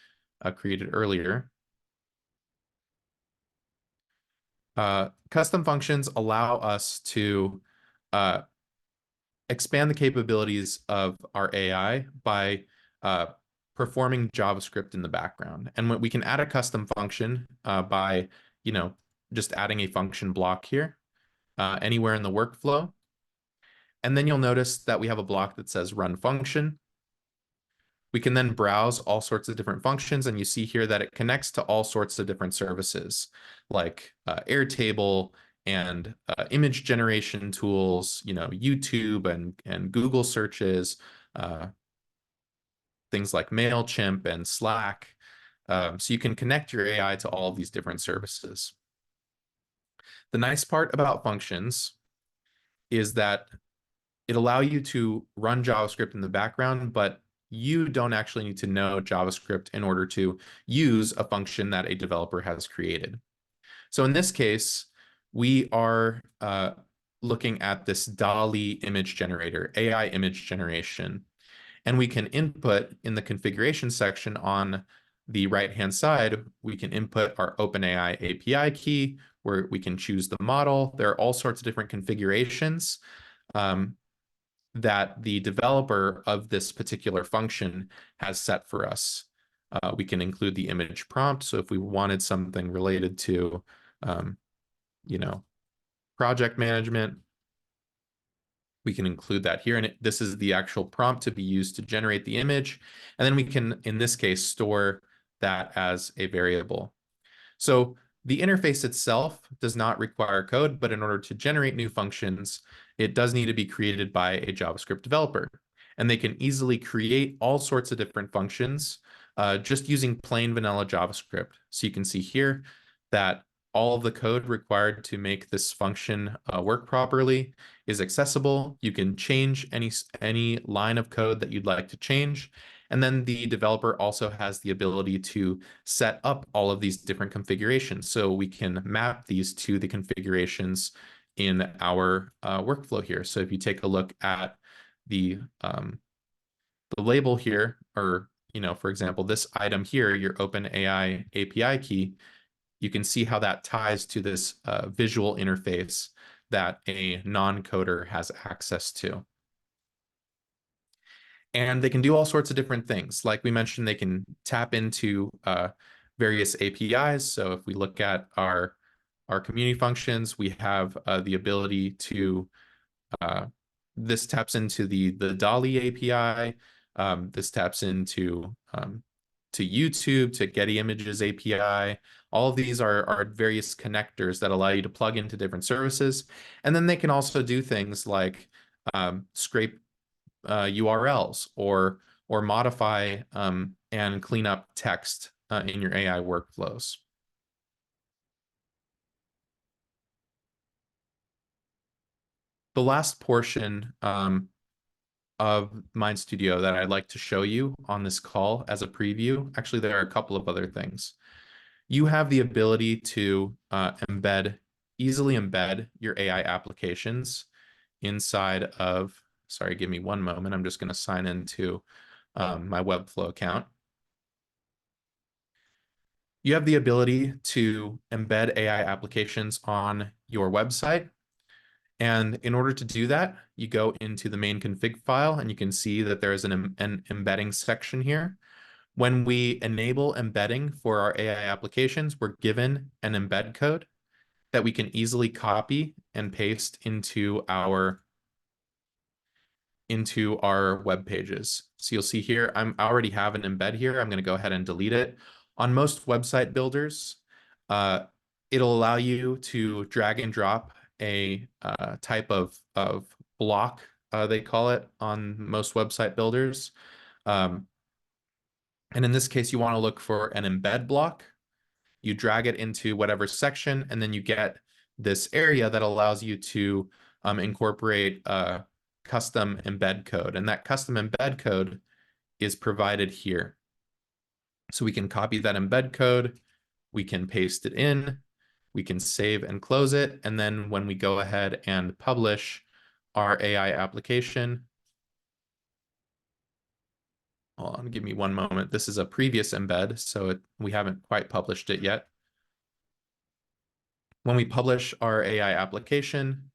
Speaker 2: created earlier, custom functions allow us to expand the capabilities of our AI by performing JavaScript in the background. And we can add a custom function by, just adding a function block here anywhere in the workflow. And then you'll notice that we have a block that says run function. We can then browse all sorts of different functions, and you see here that it connects to all sorts of different services like Airtable and image generation tools, YouTube and Google searches, things like MailChimp and Slack. So you can connect your AI to all of these different services. The nice part about functions is that it allows you to run JavaScript in the background, but you don't actually need to know JavaScript in order to use a function that a developer has created. So in this case, we are looking at this DALL-E image generator, AI image generation. And we can input in the configuration section on the right-hand side, we can input our OpenAI API key, where we can choose the model. There are all sorts of different configurations that the developer of this particular function has set for us. We can include the image prompt. So if we wanted something related to, project management, we can include that here. And this is the actual prompt to be used to generate the image. And then we can, in this case, store that as a variable. So the interface itself does not require code, but in order to generate new functions, it does need to be created by a JavaScript developer. And they can easily create all sorts of different functions just using plain vanilla JavaScript. So you can see here that all of the code required to make this function work properly is accessible. You can change any line of code that you'd like to change. And then the developer also has the ability to set up all of these different configurations. So we can map these to the configurations in our workflow here. So if you take a look at the label here, or, for example, this item here, your OpenAI API key, you can see how that ties to this visual interface that a non-coder has access to. And they can do all sorts of different things. Like we mentioned, they can tap into various APIs. So if we look at our our community functions. We have the ability to this taps into the DALI API. This taps into to YouTube, to Getty Images API. All of these are various connectors that allow you to plug into different services. And then they can also do things like scrape URLs or modify and clean up text in your AI workflows. The last portion of Mind Studio that I'd like to show you on this call as a preview, actually, there are a couple of other things. You have the ability to easily embed your AI applications inside of, sorry, give me one moment. I'm just going to sign into my Webflow account. You have the ability to embed AI applications on your website. And in order to do that, you go into the main config file and you can see that there is an embedding section here. When we enable embedding for our AI applications, we're given an embed code that we can easily copy and paste into our web pages. So you'll see here, I already have an embed here. I'm going to go ahead and delete it. On most website builders, it'll allow you to drag and drop a type of block, they call it, on most website builders. And in this case, you want to look for an embed block. You drag it into whatever section, and then you get this area that allows you to incorporate custom embed code. And that custom embed code is provided here. So we can copy that embed code, we can paste it in, we can save and close it. And then when we go ahead and publish our AI application, hold on, give me one moment. This is a previous embed, so we haven't quite published it yet. When we publish our AI application,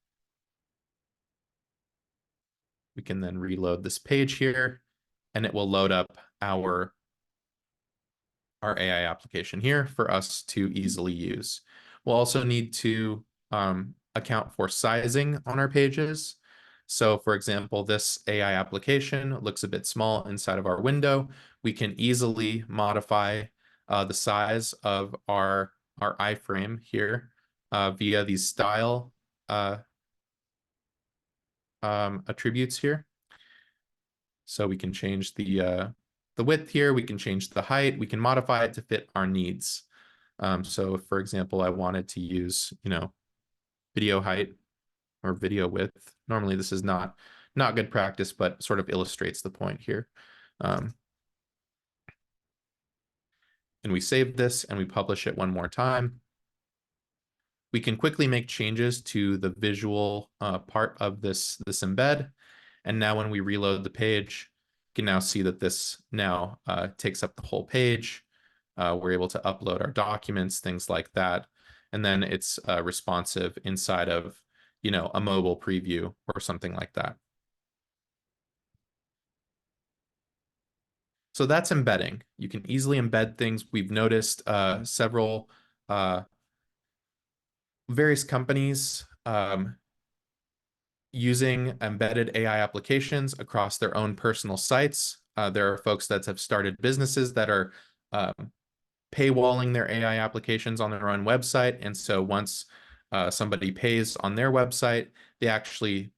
Speaker 2: we can then reload this page here, and it will load up our AI application here for us to easily use. We'll also need to account for sizing on our pages. So for example, this AI application looks a bit small inside of our window. We can easily modify the size of our iframe here via these style attributes here. So we can change the width here, we can change the height, we can modify it to fit our needs. So if, for example, I wanted to use, video height or video width, normally this is not good practice, but sort of illustrates the point here. And we save this and we publish it one more time. We can quickly make changes to the visual part of this embed. And now when we reload the page, you can now see that this now takes up the whole page. We're able to upload our documents, things like that. And then it's responsive inside of, a mobile preview or something like that. So that's embedding. You can easily embed things. We've noticed several various companies using embedded AI applications across their own personal sites. There are folks that have started businesses that are paywalling their AI applications on their own website. And so once somebody pays on their website, they actually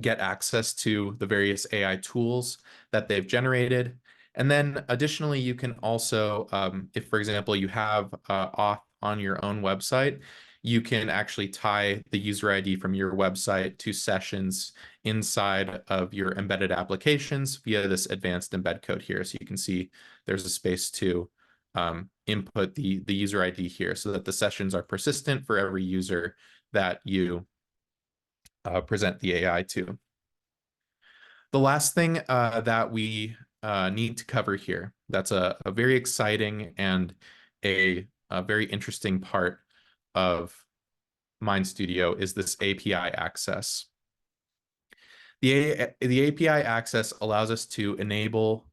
Speaker 2: get access to the various AI tools that they've generated. And then additionally, you can also, if, for example, you have auth on your own website, you can actually tie the user ID from your website to sessions inside of your embedded applications via this advanced embed code here. So you can see there's a space to input the user ID here so that the sessions are persistent for every user that you present the AI to. The last thing that we need to cover here, that's a very exciting and a very interesting part of Mind Studio, is this API access. The API access allows us to enable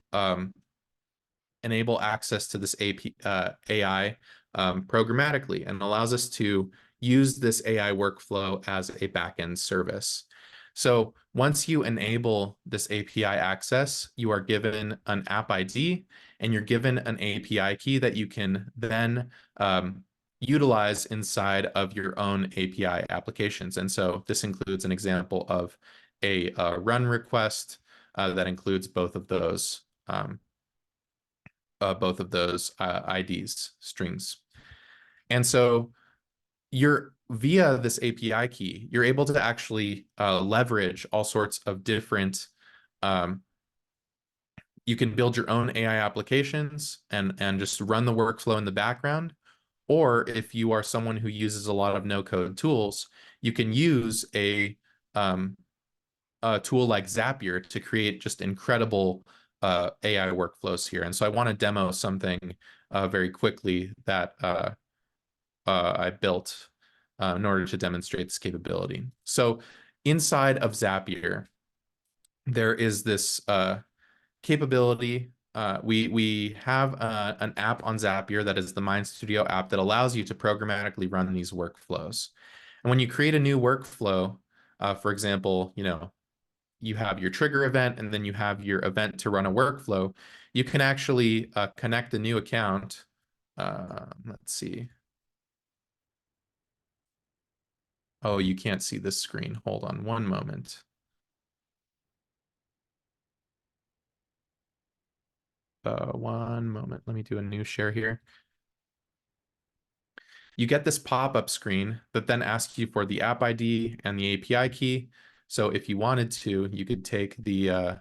Speaker 2: access to this AI programmatically, and allows us to use this AI workflow as a backend service. So once you enable this API access, you are given an app ID and you're given an API key that you can then utilize inside of your own API applications. And so this includes an example of a run request that includes both of those IDs strings. And so you're via this API key, you're able to actually leverage all sorts of different you can build your own AI applications and just run the workflow in the background. Or if you are someone who uses a lot of no-code tools, you can use a tool like Zapier to create just incredible AI workflows here. And so I want to demo something very quickly that I built in order to demonstrate this capability. So inside of Zapier, there is this capability. We have an app on Zapier that is the Mind Studio app that allows you to programmatically run these workflows. And when you create a new workflow, for example, you have your trigger event and then you have your event to run a workflow, you can actually connect a new account. Let's see. Oh, you can't see this screen. Hold on one moment. One moment. Let me do a new share here. You get this pop-up screen that then asks you for the app ID and the API key. So if you wanted to, you could take the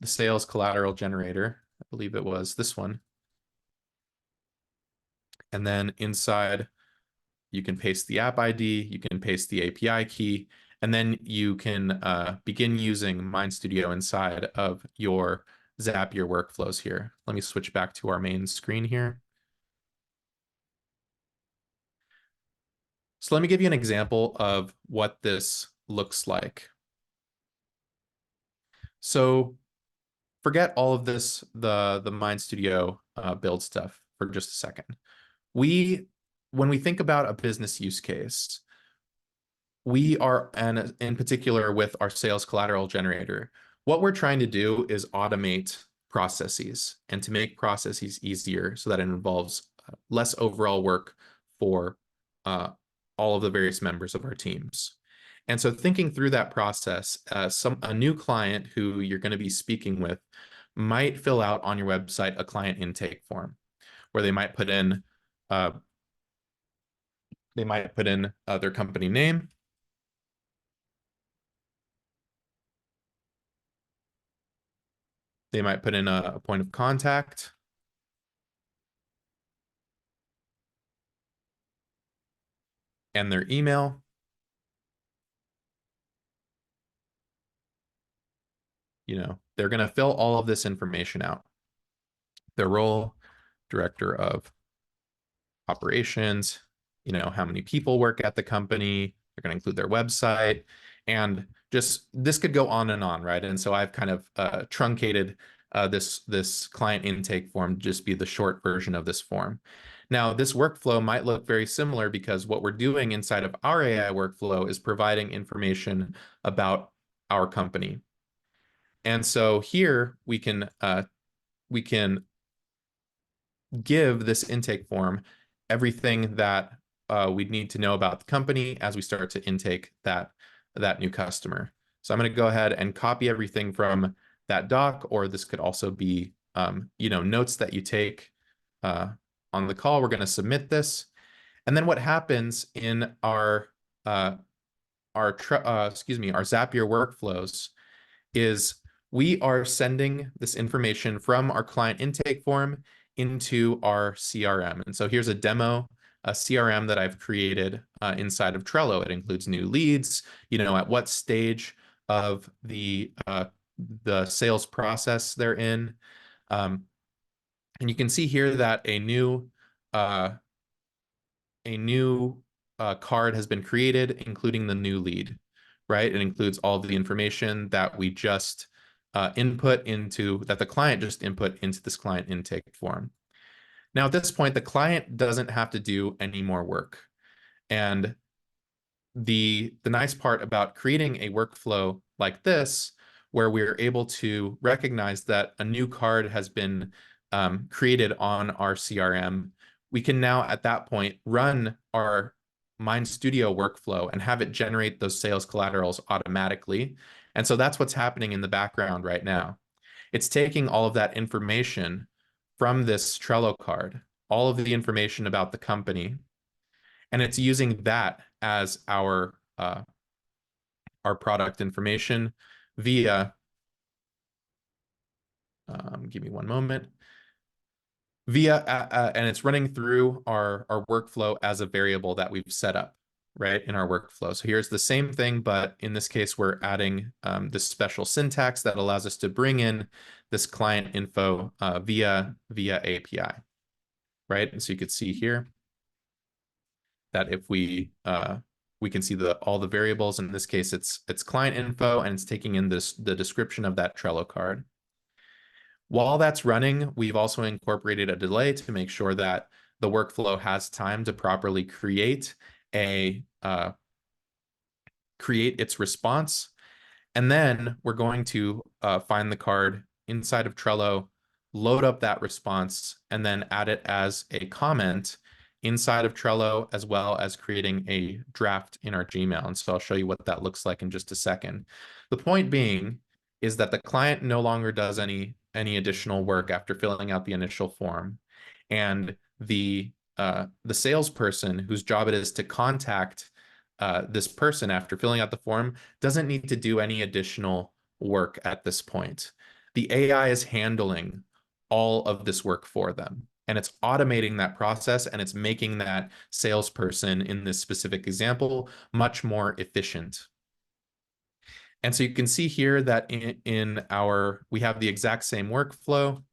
Speaker 2: sales collateral generator. I believe it was this one. And then inside, you can paste the app ID, you can paste the API key, and then you can begin using Mind Studio inside of your Zapier workflows here. Let me switch back to our main screen here. So let me give you an example of what this looks like. So forget all of this, the Mind Studio build stuff for just a second. When we think about a business use case, we are, and in particular with our sales collateral generator, what we're trying to do is automate processes and to make processes easier so that it involves less overall work for all of the various members of our teams. And so thinking through that process, a new client who you're going to be speaking with might fill out on your website a client intake form where they might put in their company name. They might put in a point of contact. And their email. They're going to fill all of this information out. Their role, director of operations, how many people work at the company. They're going to include their website. And just this could go on and on, right? And so I've kind of truncated this client intake form to just be the short version of this form. Now, this workflow might look very similar because what we're doing inside of our AI workflow is providing information about our company. And so here we can give this intake form everything that we'd need to know about the company as we start to intake that new customer. So I'm going to go ahead and copy everything from that doc, or this could also be notes that you take on the call. We're going to submit this, and then what happens in our Zapier workflows is we are sending this information from our client intake form into our CRM. And so here's a demo, a CRM that I've created inside of Trello. It includes new leads, at what stage of the sales process they're in. And you can see here that a new card has been created, including the new lead, right? It includes all of the information that we just that the client just input into this client intake form. Now, at this point, the client doesn't have to do any more work. And the nice part about creating a workflow like this, where we're able to recognize that a new card has been created on our CRM, we can now at that point run our Mind Studio workflow and have it generate those sales collaterals automatically. And so that's what's happening in the background right now. It's taking all of that information from this Trello card, all of the information about the company, and it's using that as our product information via, give me one moment, via, and it's running through our workflow as a variable that we've set up, right, in our workflow. So here's the same thing, but in this case, we're adding this special syntax that allows us to bring in this client info via API, right? And so you could see here that if we can see all the variables. In this case, it's client info, and it's taking in the description of that Trello card. While that's running, we've also incorporated a delay to make sure that the workflow has time to properly create its response. And then we're going to find the card inside of Trello, load up that response, and then add it as a comment inside of Trello, as well as creating a draft in our Gmail. And so I'll show you what that looks like in just a second. The point being is that the client no longer does any additional work after filling out the initial form. And the salesperson whose job it is to contact this person after filling out the form doesn't need to do any additional work at this point. The AI is handling all of this work for them, and it's automating that process, and it's making that salesperson in this specific example much more efficient. And so you can see here that we have the exact same workflow.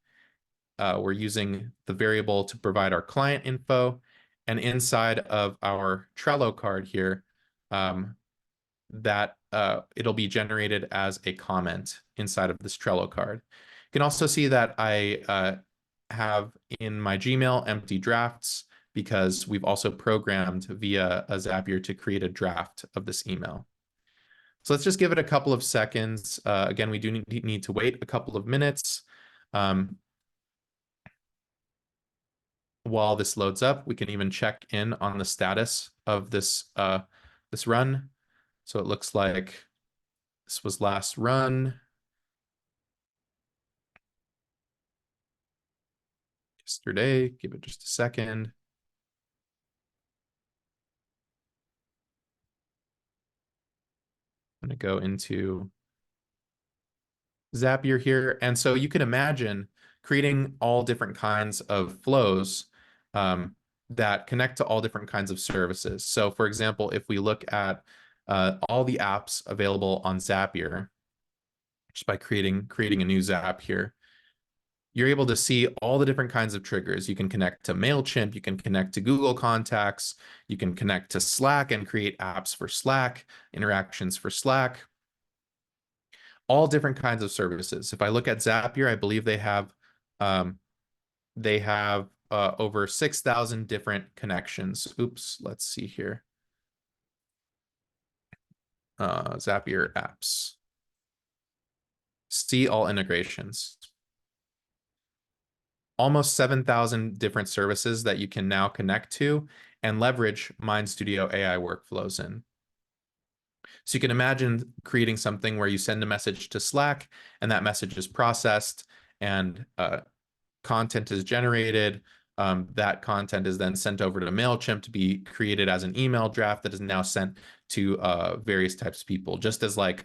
Speaker 2: We're using the variable to provide our client info, and inside of our Trello card here, that it'll be generated as a comment inside of this Trello card. You can also see that I have in my Gmail empty drafts, because we've also programmed via a Zapier to create a draft of this email. So let's just give it a couple of seconds. Again, we do need to wait a couple of minutes. While this loads up, we can even check in on the status of this run. So it looks like this was last run yesterday. Give it just a second. I'm going to go into Zapier here. And so you can imagine creating all different kinds of flows that connect to all different kinds of services. So for example, if we look at all the apps available on Zapier, just by creating a new Zap here, you're able to see all the different kinds of triggers. You can connect to MailChimp, you can connect to Google Contacts, you can connect to Slack and create apps for Slack, interactions for Slack, all different kinds of services. If I look at Zapier, I believe they have over 6,000 different connections. Oops, let's see here. Zapier apps. See all integrations. Almost 7,000 different services that you can now connect to and leverage Mind Studio AI workflows in. So you can imagine creating something where you send a message to Slack, and that message is processed, and content is generated. That content is then sent over to MailChimp to be created as an email draft that is now sent to various types of people. Just as like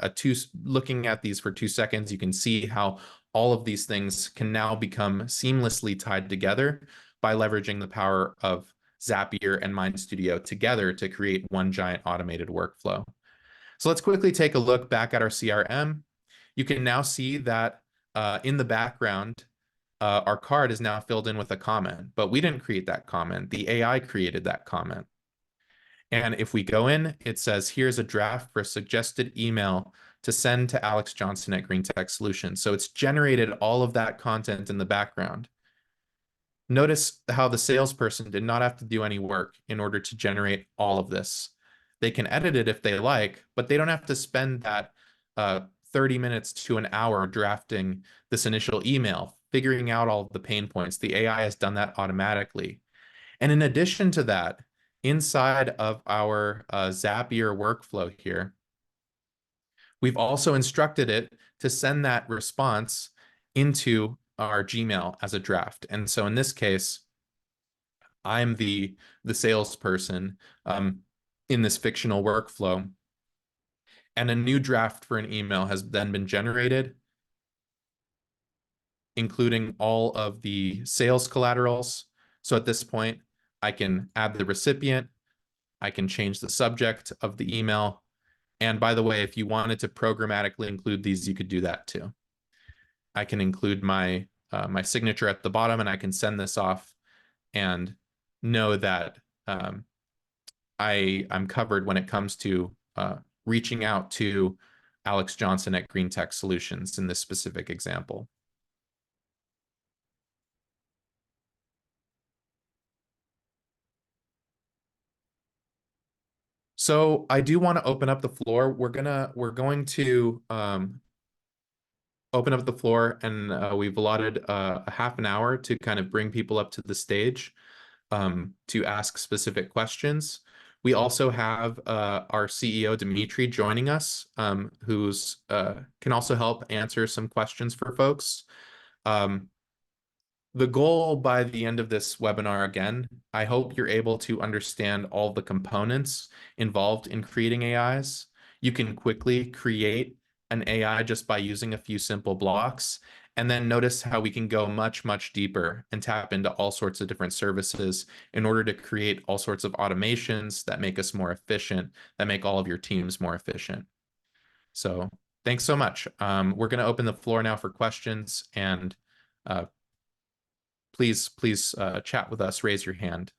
Speaker 2: looking at these for 2 seconds, you can see how all of these things can now become seamlessly tied together by leveraging the power of Zapier and Mind Studio together to create one giant automated workflow. So let's quickly take a look back at our CRM. You can now see that in the background, our card is now filled in with a comment, but we didn't create that comment. The AI created that comment. And if we go in, it says, here's a draft for a suggested email to send to Alex Johnson at Green Tech Solutions. So it's generated all of that content in the background. Notice how the salesperson did not have to do any work in order to generate all of this. They can edit it if they like, but they don't have to spend that 30 minutes to an hour drafting this initial email, figuring out all of the pain points. The AI has done that automatically. And in addition to that, inside of our Zapier workflow here, we've also instructed it to send that response into our Gmail as a draft. And so in this case, I'm the salesperson in this fictional workflow, and a new draft for an email has then been generated, including all of the sales collaterals. So at this point, I can add the recipient, I can change the subject of the email. And by the way, if you wanted to programmatically include these, you could do that too. I can include my my signature at the bottom, and I can send this off and know that I'm covered when it comes to reaching out to Alex Johnson at Green Tech Solutions in this specific example. So I do want to open up the floor. We're going to open up the floor, and we've allotted a half an hour to kind of bring people up to the stage to ask specific questions. We also have our CEO, Dimitri, joining us, who's can also help answer some questions for folks. The goal by the end of this webinar, again, I hope you're able to understand all the components involved in creating AIs. You can quickly create an AI just by using a few simple blocks. And then notice how we can go much, much deeper and tap into all sorts of different services in order to create all sorts of automations that make us more efficient, that make all of your teams more efficient. So thanks so much. We're going to open the floor now for questions, and please chat with us, raise your hand.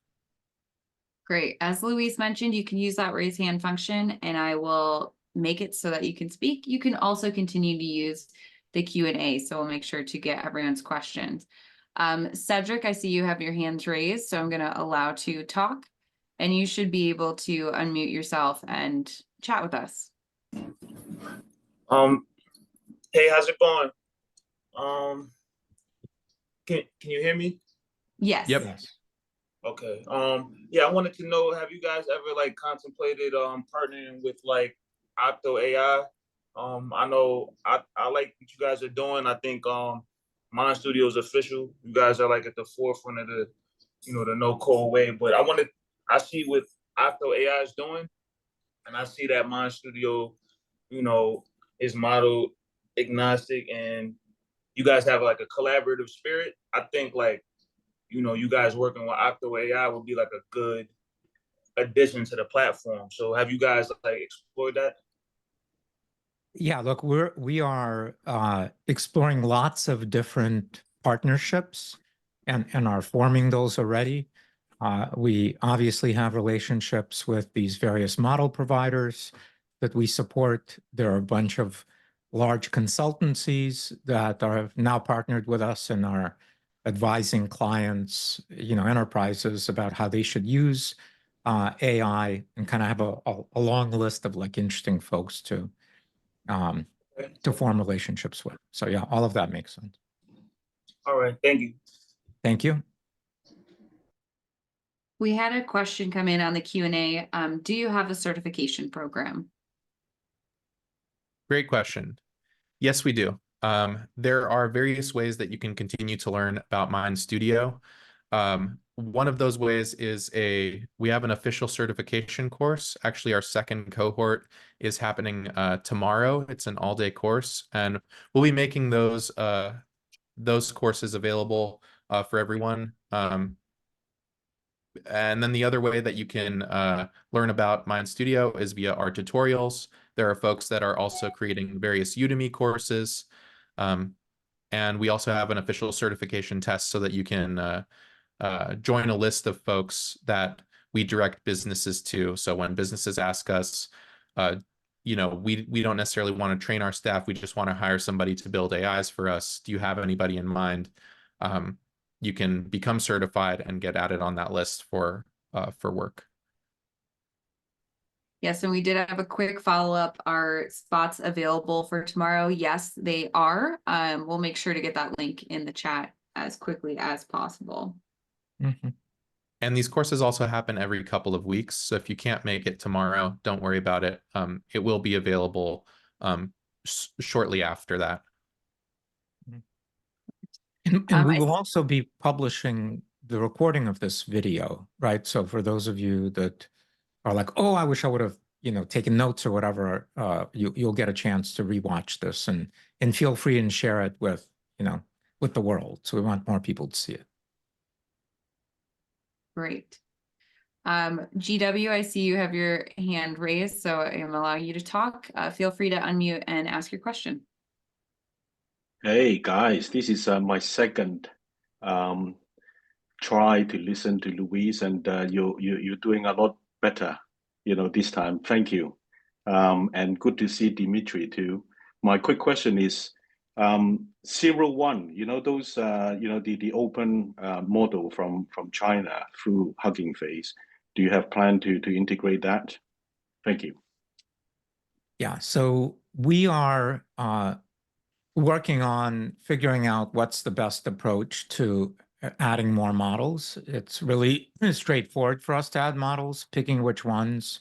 Speaker 1: Great. As Louise mentioned, you can use that raise hand function and I will make it so that you can speak. You can also continue to use the Q&A, so we'll make sure to get everyone's questions. Cedric, I see you have your hands raised, so I'm going to allow to talk, and you should be able to unmute yourself and chat with us.
Speaker 3: Hey, how's it going? Can you hear me?
Speaker 1: Yes.
Speaker 2: Yep.
Speaker 4: Yes.
Speaker 3: Okay. Yeah, I wanted to know, have you guys ever like contemplated partnering with like Octo AI? I know I like what you guys are doing. I think Mind Studio is official. You guys are like at the forefront of the, the no code way. But I see what Octo AI is doing, and I see that Mind Studio, is model agnostic, and you guys have like a collaborative spirit. I think like, you guys working with Octo AI would be like a good addition to the platform. So have you guys like explored that?
Speaker 4: Yeah, look, we are exploring lots of different partnerships and are forming those already. We obviously have relationships with these various model providers that we support. There are a bunch of large consultancies that have now partnered with us and are advising clients, enterprises about how they should use AI, and kind of have a long list of like interesting folks to form relationships with. So yeah, all of that makes sense.
Speaker 3: All right, thank you.
Speaker 4: Thank you.
Speaker 1: We had a question come in on the Q&A. Do you have a certification program?
Speaker 2: Great question. Yes, we do. There are various ways that you can continue to learn about Mind Studio. One of those ways is we have an official certification course. Actually, our second cohort is happening tomorrow. It's an all-day course, and we'll be making those courses available for everyone. And then the other way that you can learn about Mind Studio is via our tutorials. There are folks that are also creating various Udemy courses. And we also have an official certification test so that you can join a list of folks that we direct businesses to. So when businesses ask us, we don't necessarily want to train our staff. We just want to hire somebody to build AIs for us. Do you have anybody in mind? you can become certified and get added on that list for work.
Speaker 1: Yes, and we did have a quick follow-up. Are spots available for tomorrow? Yes, they are. We'll make sure to get that link in the chat as quickly as possible.
Speaker 4: Mhm.
Speaker 2: And these courses also happen every couple of weeks. So if you can't make it tomorrow, don't worry about it. It will be available shortly after that.
Speaker 4: And we will also be publishing the recording of this video, right? So for those of you that are like, oh, I wish I would have, taken notes or whatever, you'll get a chance to rewatch this and feel free and share it with, with the world. So we want more people to see it.
Speaker 1: Great. GW, I see you have your hand raised, so I am allowing you to talk. Feel free to unmute and ask your question.
Speaker 5: Hey guys, this is my second um, try to listen to Luis, and you're doing a lot better, this time. Thank you, and good to see Dimitri too. My quick question is, 01, those, the open model from China through Hugging Face. Do you have plan to integrate that? Thank you.
Speaker 4: Yeah, so we are working on figuring out what's the best approach to adding more models. It's really straightforward for us to add models. Picking which ones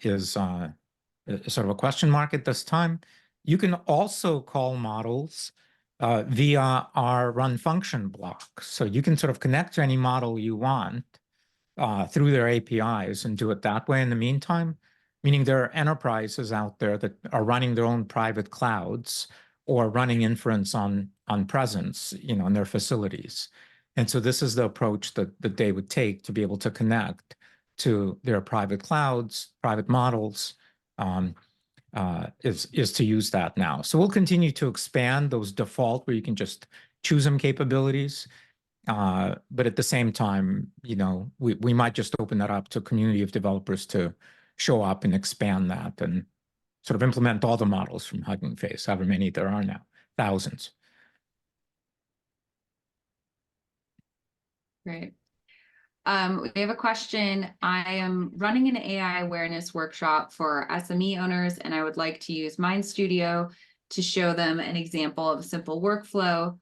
Speaker 4: is sort of a question mark at this time. You can also call models via our run function block. So you can sort of connect to any model you want through their APIs and do it that way in the meantime, meaning there are enterprises out there that are running their own private clouds or running inference on presence, in their facilities. And so this is the approach that they would take to be able to connect to their private clouds, private models, is to use that now. So we'll continue to expand those default where you can just choose them capabilities. But at the same time, we might just open that up to a community of developers to show up and expand that and sort of implement all the models from Hugging Face, however many there are now, thousands.
Speaker 1: Great. We have a question. I am running an AI awareness workshop for SME owners, and I would like to use Mind Studio to show them an example of a simple workflow.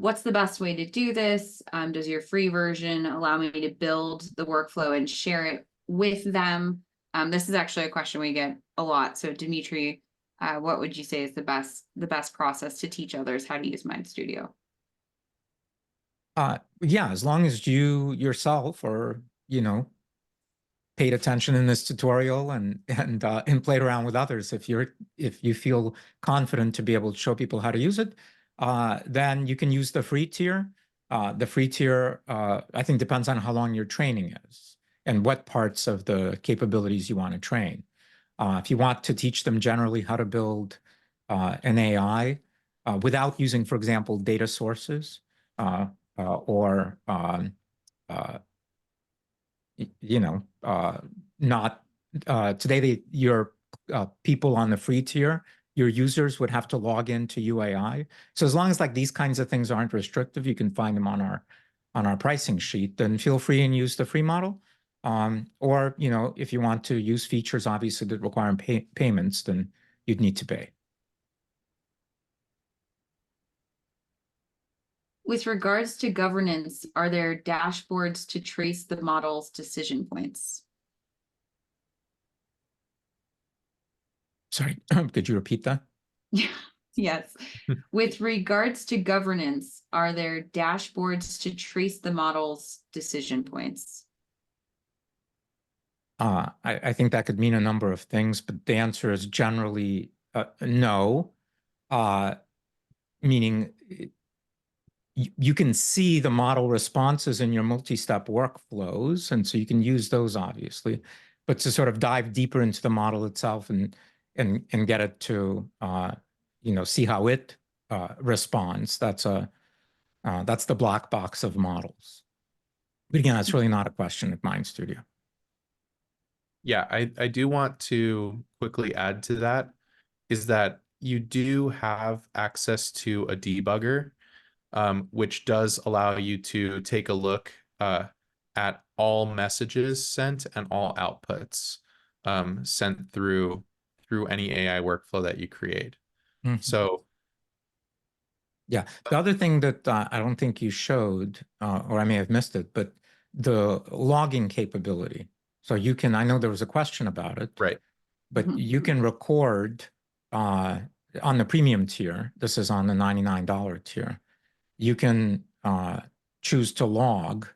Speaker 1: What's the best way to do this? Does your free version allow me to build the workflow and share it with them? This is actually a question we get a lot. So Dimitri, what would you say is the best process to teach others how to use Mind Studio?
Speaker 4: Yeah, as long as you yourself are, paid attention in this tutorial and played around with others. If you feel confident to be able to show people how to use it, then you can use the free tier. The free tier, I think, depends on how long your training is and what parts of the capabilities you want to train. If you want to teach them generally how to build an AI without using, for example, data sources or not today, your people on the free tier, your users would have to log into UAI. So as long as like these kinds of things aren't restrictive, you can find them on our pricing sheet. Then feel free and use the free model. Or if you want to use features obviously that require payments, then you'd need to pay.
Speaker 1: With regards to governance, are there dashboards to trace the model's decision points?
Speaker 4: Sorry, could you repeat that?
Speaker 1: Yes. With regards to governance, are there dashboards to trace the model's decision points?
Speaker 4: I think that could mean a number of things, but the answer is generally no, meaning you can see the model responses in your multi-step workflows, and so you can use those obviously, but to sort of dive deeper into the model itself and get it to see how it responds, that's the black box of models. But again, that's really not a question of Mind Studio.
Speaker 2: Yeah, I do want to quickly add to that is that you do have access to a debugger. which does allow you to take a look at all messages sent and all outputs sent through any AI workflow that you create.
Speaker 4: Mhm.
Speaker 2: So
Speaker 4: yeah, the other thing that I don't think you showed, or I may have missed it, but the logging capability. So you can, I know there was a question about it,
Speaker 2: right.
Speaker 4: but
Speaker 1: Mhm.
Speaker 4: you can record on the premium tier. This is on the $99 tier. You can choose to log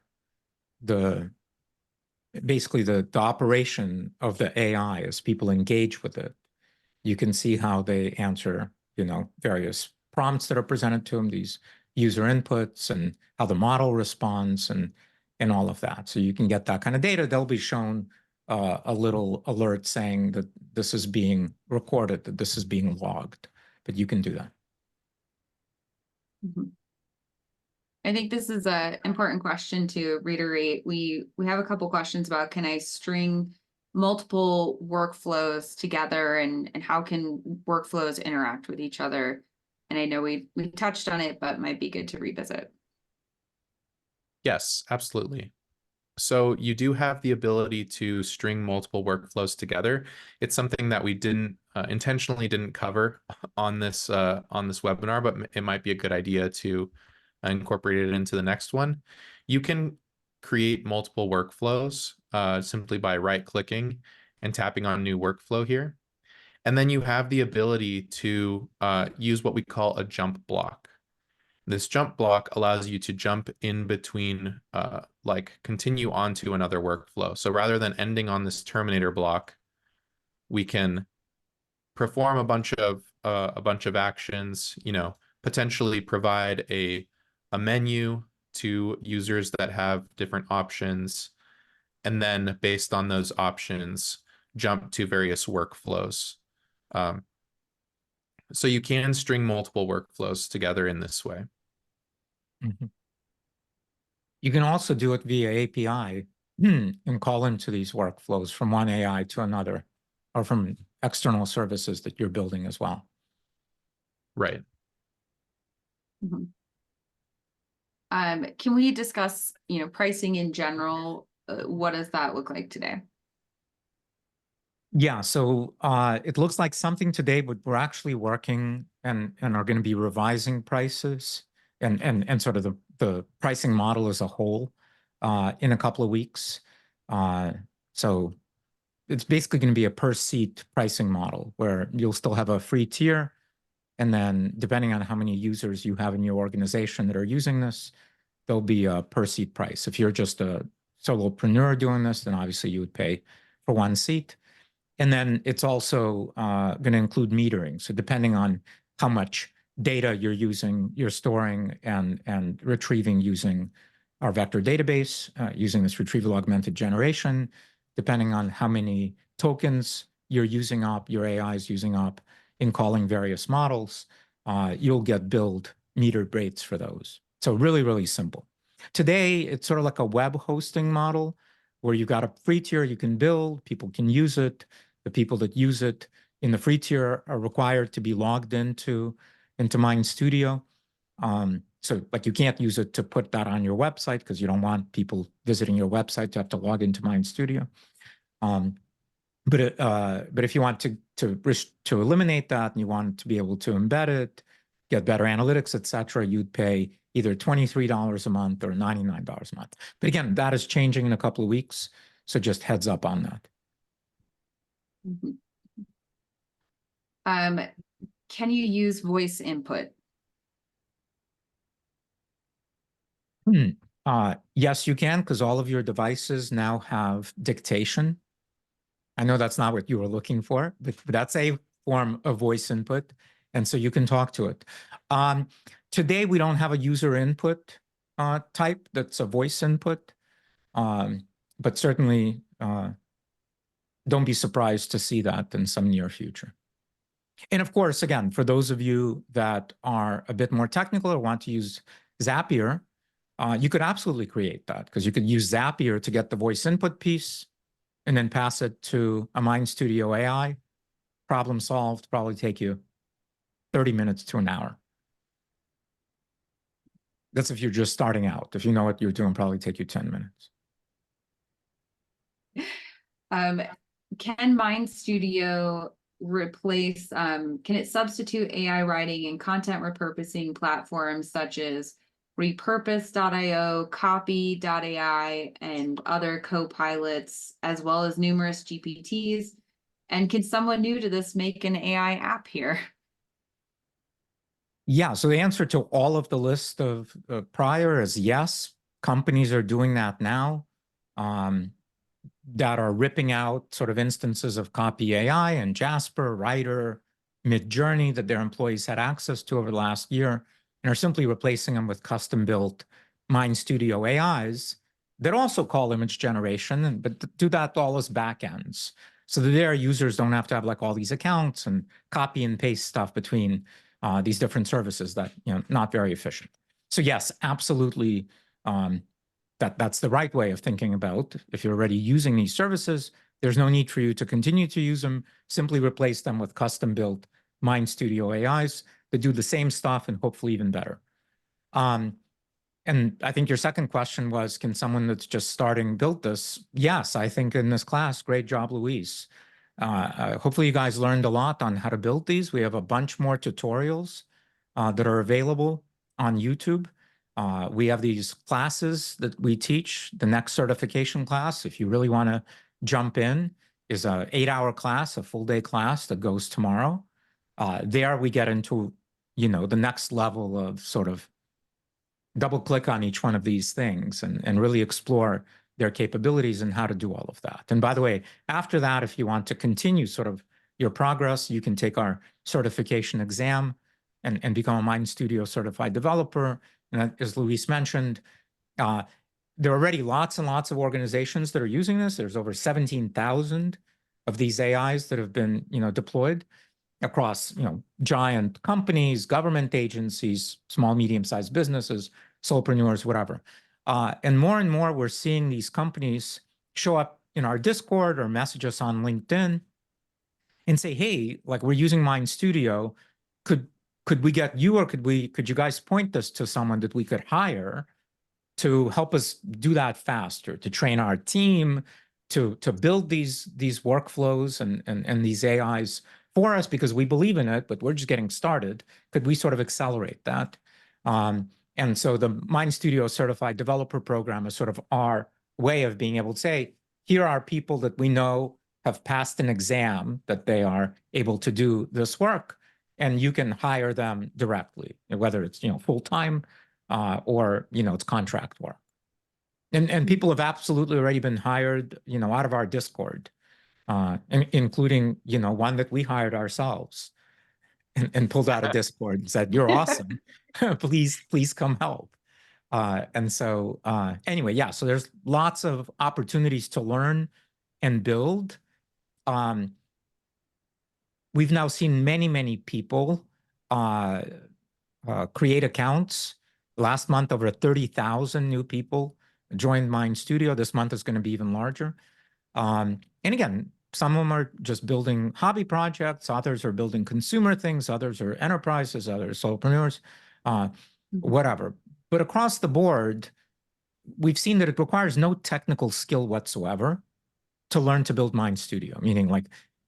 Speaker 4: basically the operation of the AI as people engage with it. You can see how they answer, various prompts that are presented to them, these user inputs, and how the model responds, and all of that. So you can get that kind of data. They'll be shown a little alert saying that this is being recorded, that this is being logged, but you can do that.
Speaker 1: Mhm. I think this is an important question to reiterate. We have a couple questions about, can I string multiple workflows together, and how can workflows interact with each other? And I know we touched on it, but might be good to revisit.
Speaker 2: Yes, absolutely. So you do have the ability to string multiple workflows together. It's something that we intentionally didn't cover on this webinar, but it might be a good idea to incorporate it into the next one. You can create multiple workflows simply by right-clicking and tapping on New Workflow here. And then you have the ability to use what we call a jump block. This jump block allows you to jump in between, like continue onto another workflow. So rather than ending on this terminator block, we can perform a bunch of actions, potentially provide a menu to users that have different options, and then based on those options, jump to various workflows. So you can string multiple workflows together in this way.
Speaker 4: Mm-hmm. You can also do it via API and call into these workflows from one AI to another, or from external services that you're building as well.
Speaker 2: Right.
Speaker 1: Mhm. Can we discuss, pricing in general? What does that look like today?
Speaker 4: Yeah, so it looks like something today, but we're actually working and are going to be revising prices and sort of the pricing model as a whole in a couple of weeks. So it's basically going to be a per seat pricing model where you'll still have a free tier. And then depending on how many users you have in your organization that are using this, there'll be a per seat price. If you're just a solopreneur doing this, then obviously you would pay for one seat. And then it's also going to include metering. So depending on how much data you're using, you're storing and retrieving using our vector database, using this retrieval augmented generation, depending on how many tokens you're using up, your AI is using up in calling various models, you'll get billed metered rates for those. So really, really simple. Today, it's sort of like a web hosting model where you've got a free tier you can build, people can use it. The people that use it in the free tier are required to be logged into Mind Studio. So like you can't use it to put that on your website because you don't want people visiting your website to have to log into Mind Studio. But if you want to eliminate that and you want to be able to embed it, get better analytics, etc., you'd pay either $23 a month or $99 a month. But again, that is changing in a couple of weeks, so just heads up on that.
Speaker 1: Mhm. Can you use voice input?
Speaker 4: Yes, you can, because all of your devices now have dictation. I know that's not what you were looking for, but that's a form of voice input. And so you can talk to it. Today, we don't have a user input type that's a voice input, but certainly don't be surprised to see that in some near future. And of course, again, for those of you that are a bit more technical or want to use Zapier, you could absolutely create that because you could use Zapier to get the voice input piece and then pass it to a Mind Studio AI. Problem solved, probably take you 30 minutes to an hour. That's if you're just starting out. If you know what you're doing, probably take you 10 minutes.
Speaker 1: Can Mind Studio replace, can it substitute AI writing and content repurposing platforms such as repurpose.io, copy.ai, and other co-pilots, as well as numerous GPTs? And can someone new to this make an AI app here?
Speaker 4: Yeah, so the answer to all of the list of prior is yes. Companies are doing that now, that are ripping out sort of instances of Copy AI and Jasper, Writer, Midjourney that their employees had access to over the last year, and are simply replacing them with custom-built Mind Studio AIs that also call image generation, but do that all as backends, so that their users don't have to have like all these accounts and copy and paste stuff between these different services that, not very efficient. So yes, absolutely, that's the right way of thinking about. If you're already using these services, there's no need for you to continue to use them. Simply replace them with custom-built Mind Studio AIs that do the same stuff and hopefully even better. And I think your second question was, can someone that's just starting build this? Yes, I think in this class, great job, Luis. Hopefully you guys learned a lot on how to build these. We have a bunch more tutorials that are available on YouTube. We have these classes that we teach. The next certification class, if you really want to jump in, is an 8-hour class, a full-day class that goes tomorrow. There we get into, the next level of sort of double click on each one of these things and really explore their capabilities and how to do all of that. And by the way, after that, if you want to continue sort of your progress, you can take our certification exam and become a Mind Studio certified developer. And as Luis mentioned, there are already lots and lots of organizations that are using this. There's over 17,000 of these AIs that have been, deployed across, giant companies, government agencies, small, medium-sized businesses, solopreneurs, whatever. And more we're seeing these companies show up in our Discord or message us on LinkedIn and say, hey, like, we're using Mind Studio. Could we get you, or could you guys point us to someone that we could hire to help us do that faster, to train our team, to build these workflows and these AIs for us, because we believe in it, but we're just getting started. Could we sort of accelerate that? And so the Mind Studio Certified Developer Program is sort of our way of being able to say, here are people that we know have passed an exam, that they are able to do this work, and you can hire them directly, whether it's, full-time or, it's contract work. And people have absolutely already been hired, out of our Discord, including, one that we hired ourselves and pulled out of Discord and said, you're awesome. please come help. And so anyway, yeah, so there's lots of opportunities to learn and build. We've now seen many people create accounts. Last month, over 30,000 new people joined Mind Studio. This month is going to be even larger. And again, some of them are just building hobby projects. Others are building consumer things. Others are enterprises. Others are solopreneurs, whatever. But across the board, we've seen that it requires no technical skill whatsoever to learn to build Mind Studio, meaning like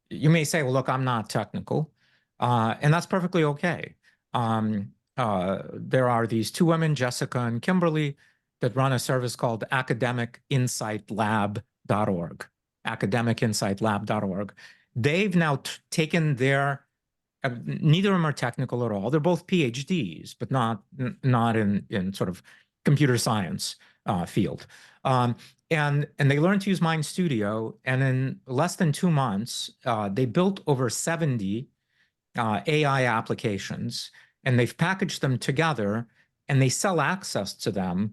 Speaker 4: you may say, well, look, I'm not technical, and that's perfectly okay. There are these two women, Jessica and Kimberly, that run a service called academicinsightlab.org, academicinsightlab.org. They've now taken their, neither of them are technical at all. They're both PhDs, but not in sort of computer science field. And they learned to use Mind Studio, and in less than 2 months, they built over 70 AI applications, and they've packaged them together, and they sell access to them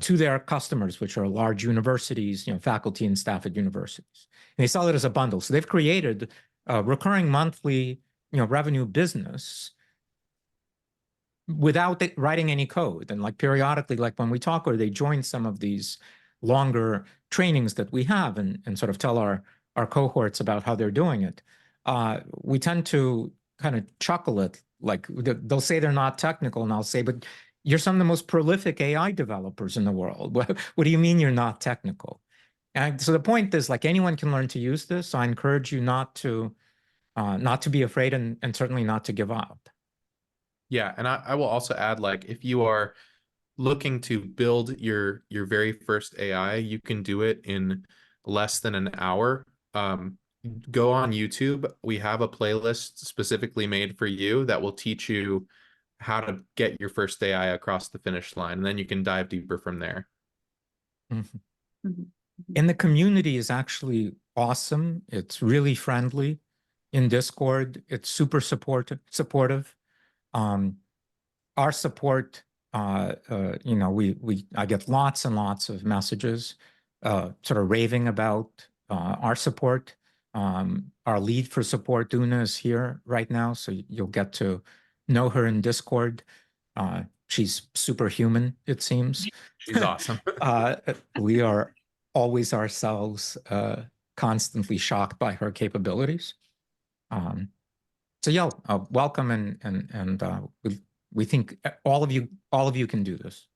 Speaker 4: to their customers, which are large universities, faculty and staff at universities. And they sell it as a bundle. So they've created a recurring monthly, revenue business without writing any code. And like periodically, like when we talk, or they join some of these longer trainings that we have and sort of tell our cohorts about how they're doing it, we tend to kind of chuckle at, like, they'll say they're not technical, and I'll say, but You're some of the most prolific AI developers in the world. What do you mean you're not technical? And so the point is, like, anyone can learn to use this. So I encourage you not to be afraid, and certainly not to give up.
Speaker 2: Yeah, and I will also add, like, if you are looking to build your very first AI, you can do it in less than an hour. Go on YouTube. We have a playlist specifically made for you that will teach you how to get your first AI across the finish line, and then you can dive deeper from there.
Speaker 4: Mhm.
Speaker 1: Mhm.
Speaker 4: And the community is actually awesome. It's really friendly in Discord. It's super supportive. Our support, you know, I get lots and lots of messages, sort of raving about our support. Our lead for support, Duna, is here right now, so you'll get to know her in Discord. She's superhuman, it seems.
Speaker 2: She's awesome.
Speaker 4: We are always ourselves constantly shocked by her capabilities. So yeah, welcome, and we think all of you can do this.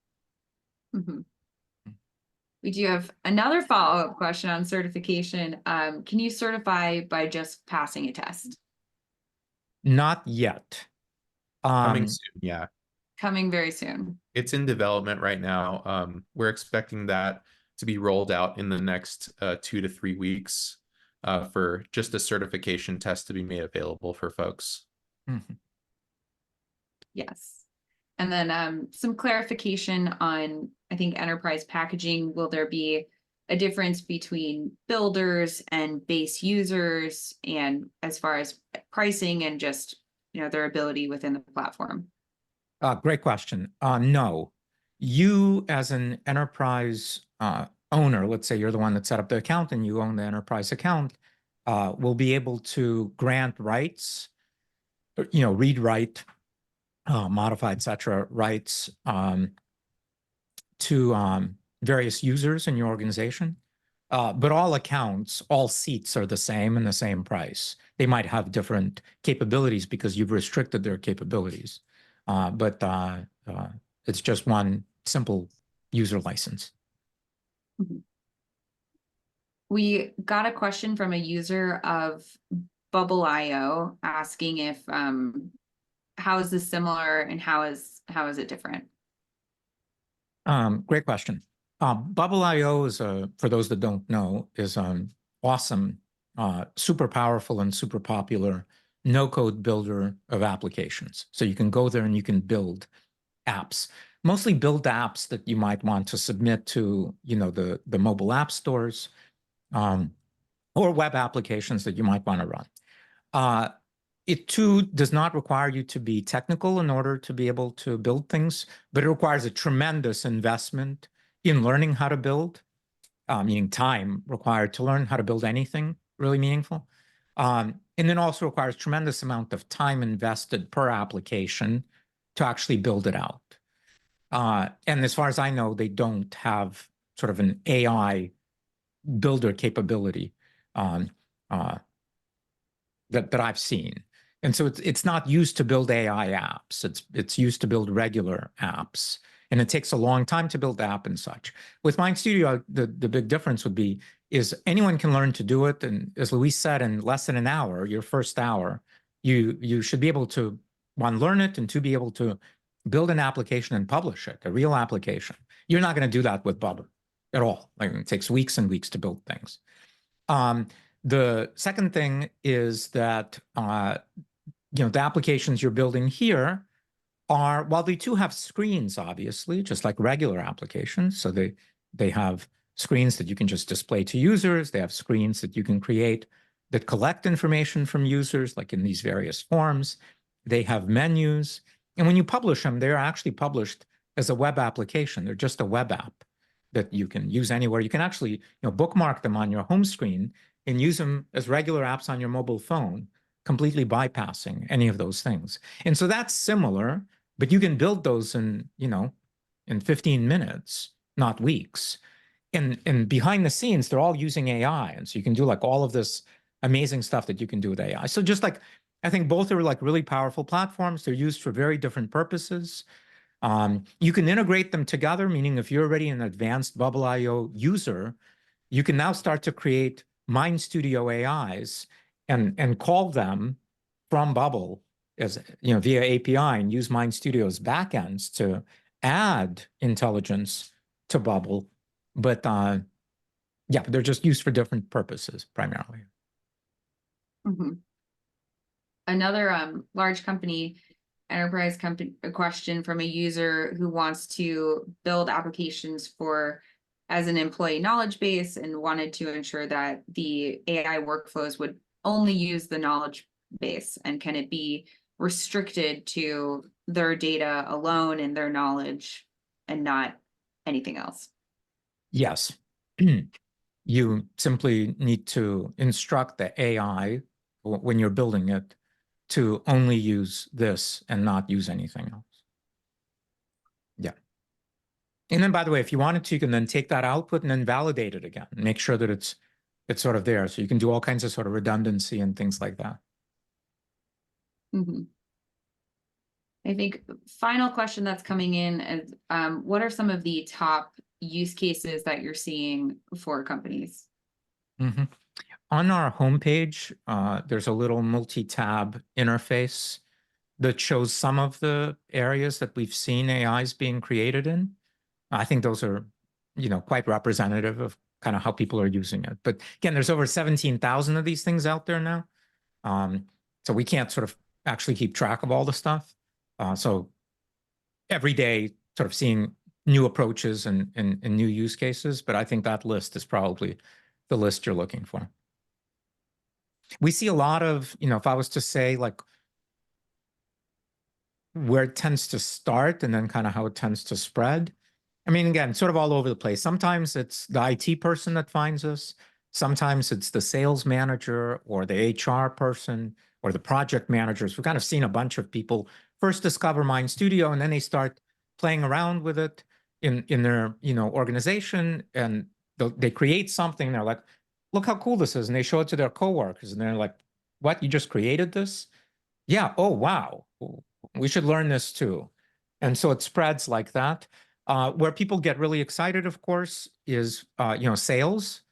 Speaker 1: Mhm. We do have another follow-up question on certification. Can you certify by just passing a test?
Speaker 4: Not yet.
Speaker 2: Coming soon, yeah.
Speaker 1: Coming very soon.
Speaker 2: It's in development right now. We're expecting that to be rolled out in the next 2 to 3 weeks for just a certification test to be made available for folks.
Speaker 4: Mhm.
Speaker 1: Yes. And then some clarification on, I think, enterprise packaging. Will there be a difference between builders and base users, and as far as pricing and just, their ability within the platform?
Speaker 4: Great question. No, you as an enterprise owner, let's say you're the one that set up the account and you own the enterprise account, will be able to grant rights, read, write, modify, etc. rights to various users in your organization. But all accounts, all seats are the same and the same price. They might have different capabilities because you've restricted their capabilities. But it's just one simple user license.
Speaker 1: Mhm. We got a question from a user of Bubble.io asking if how is this similar and how is it different?
Speaker 4: Great question. Bubble.io is, for those that don't know, is awesome, super powerful and super popular no-code builder of applications. So you can go there and you can build apps, mostly build apps that you might want to submit to, the mobile app stores, or web applications that you might want to run. It too does not require you to be technical in order to be able to build things, but it requires a tremendous investment in learning how to build, meaning time required to learn how to build anything really meaningful. And then also requires tremendous amount of time invested per application to actually build it out. And as far as I know, they don't have sort of an AI builder capability that I've seen. And so it's not used to build AI apps. It's used to build regular apps. And it takes a long time to build the app and such. With Mind Studio, the big difference would be is anyone can learn to do it. And as Luis said, in less than an hour, your first hour, you should be able to, one, learn it, and two, be able to build an application and publish it, a real application. You're not going to do that with Bubble at all. Like, it takes weeks and weeks to build things. The second thing is that the applications you're building here are, while they too have screens, obviously, just like regular applications. So they have screens that you can just display to users. They have screens that you can create that collect information from users, like in these various forms. They have menus. And when you publish them, they're actually published as a web application. They're just a web app that you can use anywhere. You can actually bookmark them on your home screen and use them as regular apps on your mobile phone, completely bypassing any of those things. And so that's similar, but you can build those in 15 minutes, not weeks. And behind the scenes, they're all using AI. And so you can do like all of this amazing stuff that you can do with AI. So just like, I think both are like really powerful platforms. They're used for very different purposes. You can integrate them together, meaning if you're already an advanced Bubble.io user, you can now start to create Mind Studio AIs and call them from Bubble as via API and use Mind Studio's backends to add intelligence to Bubble. But yeah, they're just used for different purposes primarily.
Speaker 1: Mm-hmm. Another large company, enterprise company, a question from a user who wants to build applications for as an employee knowledge base and wanted to ensure that the AI workflows would only use the knowledge base, and can it be restricted to their data alone and their knowledge and not anything else?
Speaker 4: Yes. You simply need to instruct the AI when you're building it to only use this and not use anything else. Yeah. And then, by the way, if you wanted to, you can then take that output and then validate it again, make sure that it's sort of there. So you can do all kinds of sort of redundancy and things like that.
Speaker 1: Mm-hmm. I think final question that's coming in is, what are some of the top use cases that you're seeing for companies?
Speaker 4: Mm-hmm. On our homepage, there's a little multi-tab interface that shows some of the areas that we've seen AIs being created in. I think those are, quite representative of kind of how people are using it. But again, there's over 17,000 of these things out there now. So we can't sort of actually keep track of all the stuff. So every day sort of seeing new approaches and new use cases, but I think that list is probably the list you're looking for. We see a lot of, if I was to say like where it tends to start and then kind of how it tends to spread. I mean, again, sort of all over the place. Sometimes it's the IT person that finds us. Sometimes it's the sales manager or the HR person or the project managers. We've kind of seen a bunch of people first discover Mind Studio and then they start playing around with it in their organization, and they create something. They're like, look how cool this is. And they show it to their coworkers and they're like, what, you just created this? Yeah. Oh, wow. We should learn this too. And so it spreads like that. Where people get really excited, of course, is, sales.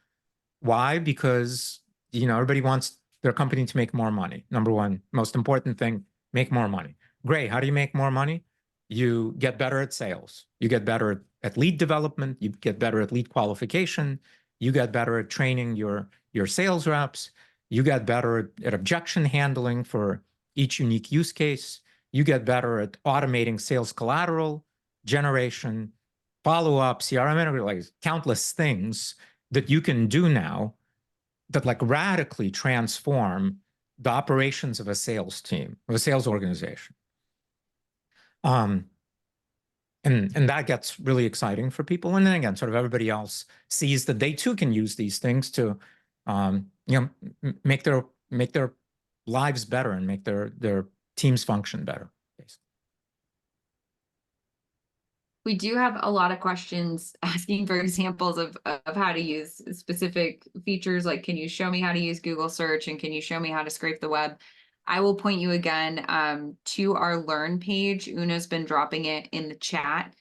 Speaker 4: Why? Because, everybody wants their company to make more money. Number one, most important thing, make more money. Great. How do you make more money? You get better at sales. You get better at lead development. You get better at lead qualification. You get better at training your sales reps. You get better at objection handling for each unique use case. You get better at automating sales collateral generation, follow-up, CRM, like countless things that you can do now that like radically transform the operations of a sales team, of a sales organization. And that gets really exciting for people. And then again, sort of everybody else sees that they too can use these things to, make their lives better and make their teams function better.
Speaker 1: We do have a lot of questions asking for examples of how to use specific features, like can you show me how to use Google search and can you show me how to scrape the web? I will point you again to our Learn page. Una's been dropping it in the chat.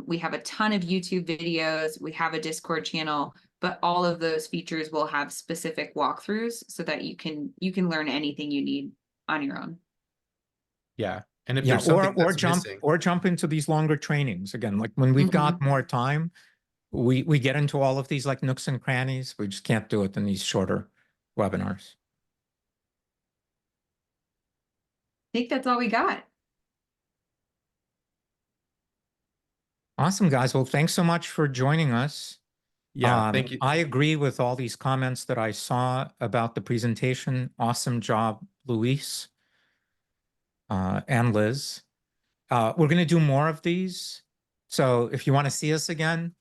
Speaker 1: We have a ton of YouTube videos. We have a Discord channel, but all of those features will have specific walkthroughs so that you can learn anything you need on your own.
Speaker 2: Yeah. And if there's something that's missing,
Speaker 4: jump into these longer trainings again, like when we've got more time, we get into all of these like nooks and crannies. We just can't do it in these shorter webinars.
Speaker 1: I think that's all we got.
Speaker 4: Awesome, guys. Well, thanks so much for joining us.
Speaker 2: yeah, thank you.
Speaker 4: I agree with all these comments that I saw about the presentation. Awesome job, Luis and Liz. We're going to do more of these. So if you want to see us again,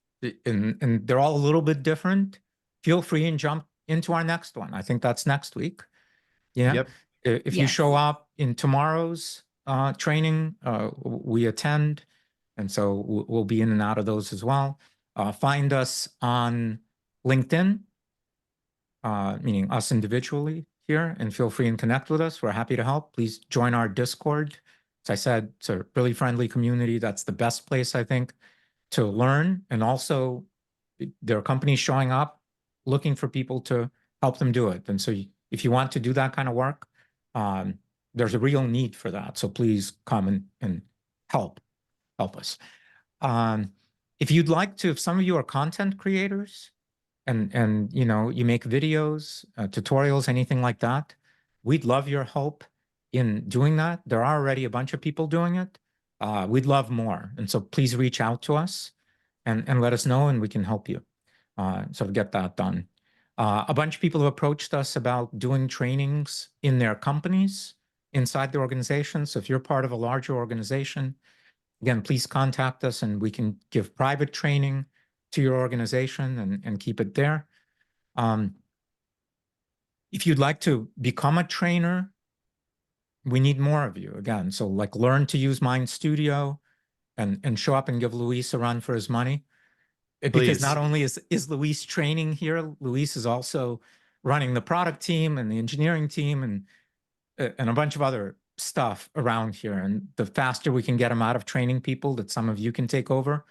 Speaker 4: and they're all a little bit different, feel free and jump into our next one. I think that's next week. Yeah.
Speaker 2: Yep.
Speaker 4: If you show up in tomorrow's training, we attend. And so we'll be in and out of those as well. Find us on LinkedIn, meaning us individually here, and feel free and connect with us. We're happy to help. Please join our Discord As I said, it's a really friendly community. That's the best place, I think, to learn. And also, there are companies showing up looking for people to help them do it. And so if you want to do that kind of work, there's a real need for that. So please come and help us. If you'd like to, if some of you are content creators and you know, you make videos, tutorials, anything like that, we'd love your help in doing that. There are already a bunch of people doing it. We'd love more. And so please reach out to us and let us know, and we can help you sort of get that done. A bunch of people have approached us about doing trainings in their companies, inside the organization. So if you're part of a larger organization, again, please contact us and we can give private training to your organization and keep it there. If you'd like to become a trainer, we need more of you again. So like learn to use Mind Studio and show up and give Luis a run for his money. Because not only is Luis training here, Luis is also running the product team and the engineering team and a bunch of other stuff around here. And the faster we can get him out of training people that some of you can take over,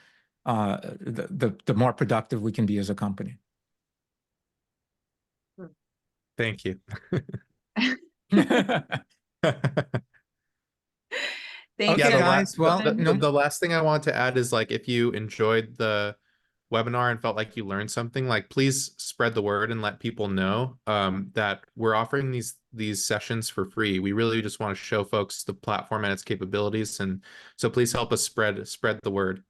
Speaker 4: the more productive we can be as a company.
Speaker 2: Thank you.
Speaker 1: Thank
Speaker 4: Okay,
Speaker 1: you.
Speaker 4: guys. Well,
Speaker 2: the last thing I want to add is, like, if you enjoyed the webinar and felt like you learned something, like, please spread the word and let people know that we're offering these sessions for free. We really just want to show folks the platform and its capabilities, and so please help us spread the word.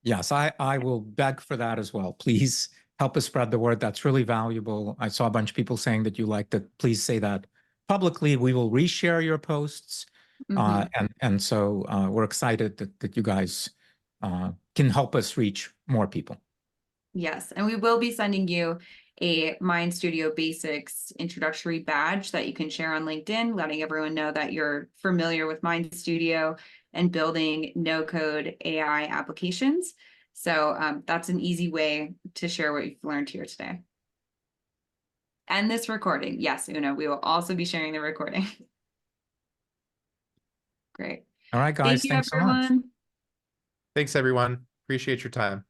Speaker 4: Yes, I will beg for that as well. Please help us spread the word. That's really valuable. I saw a bunch of people saying that you liked it. Please say that publicly. We will reshare your posts. And so we're excited that you guys can help us reach more people.
Speaker 1: Yes, and we will be sending you a Mind Studio Basics introductory badge that you can share on LinkedIn, letting everyone know that you're familiar with Mind Studio and building no-code AI applications. So that's an easy way to share what you've learned here today. And this recording. Yes, Una, we will also be sharing the recording. Great.
Speaker 4: All right, guys.
Speaker 1: Thank you,
Speaker 4: Thanks so much.
Speaker 1: everyone.
Speaker 2: Thanks, everyone. Appreciate your time.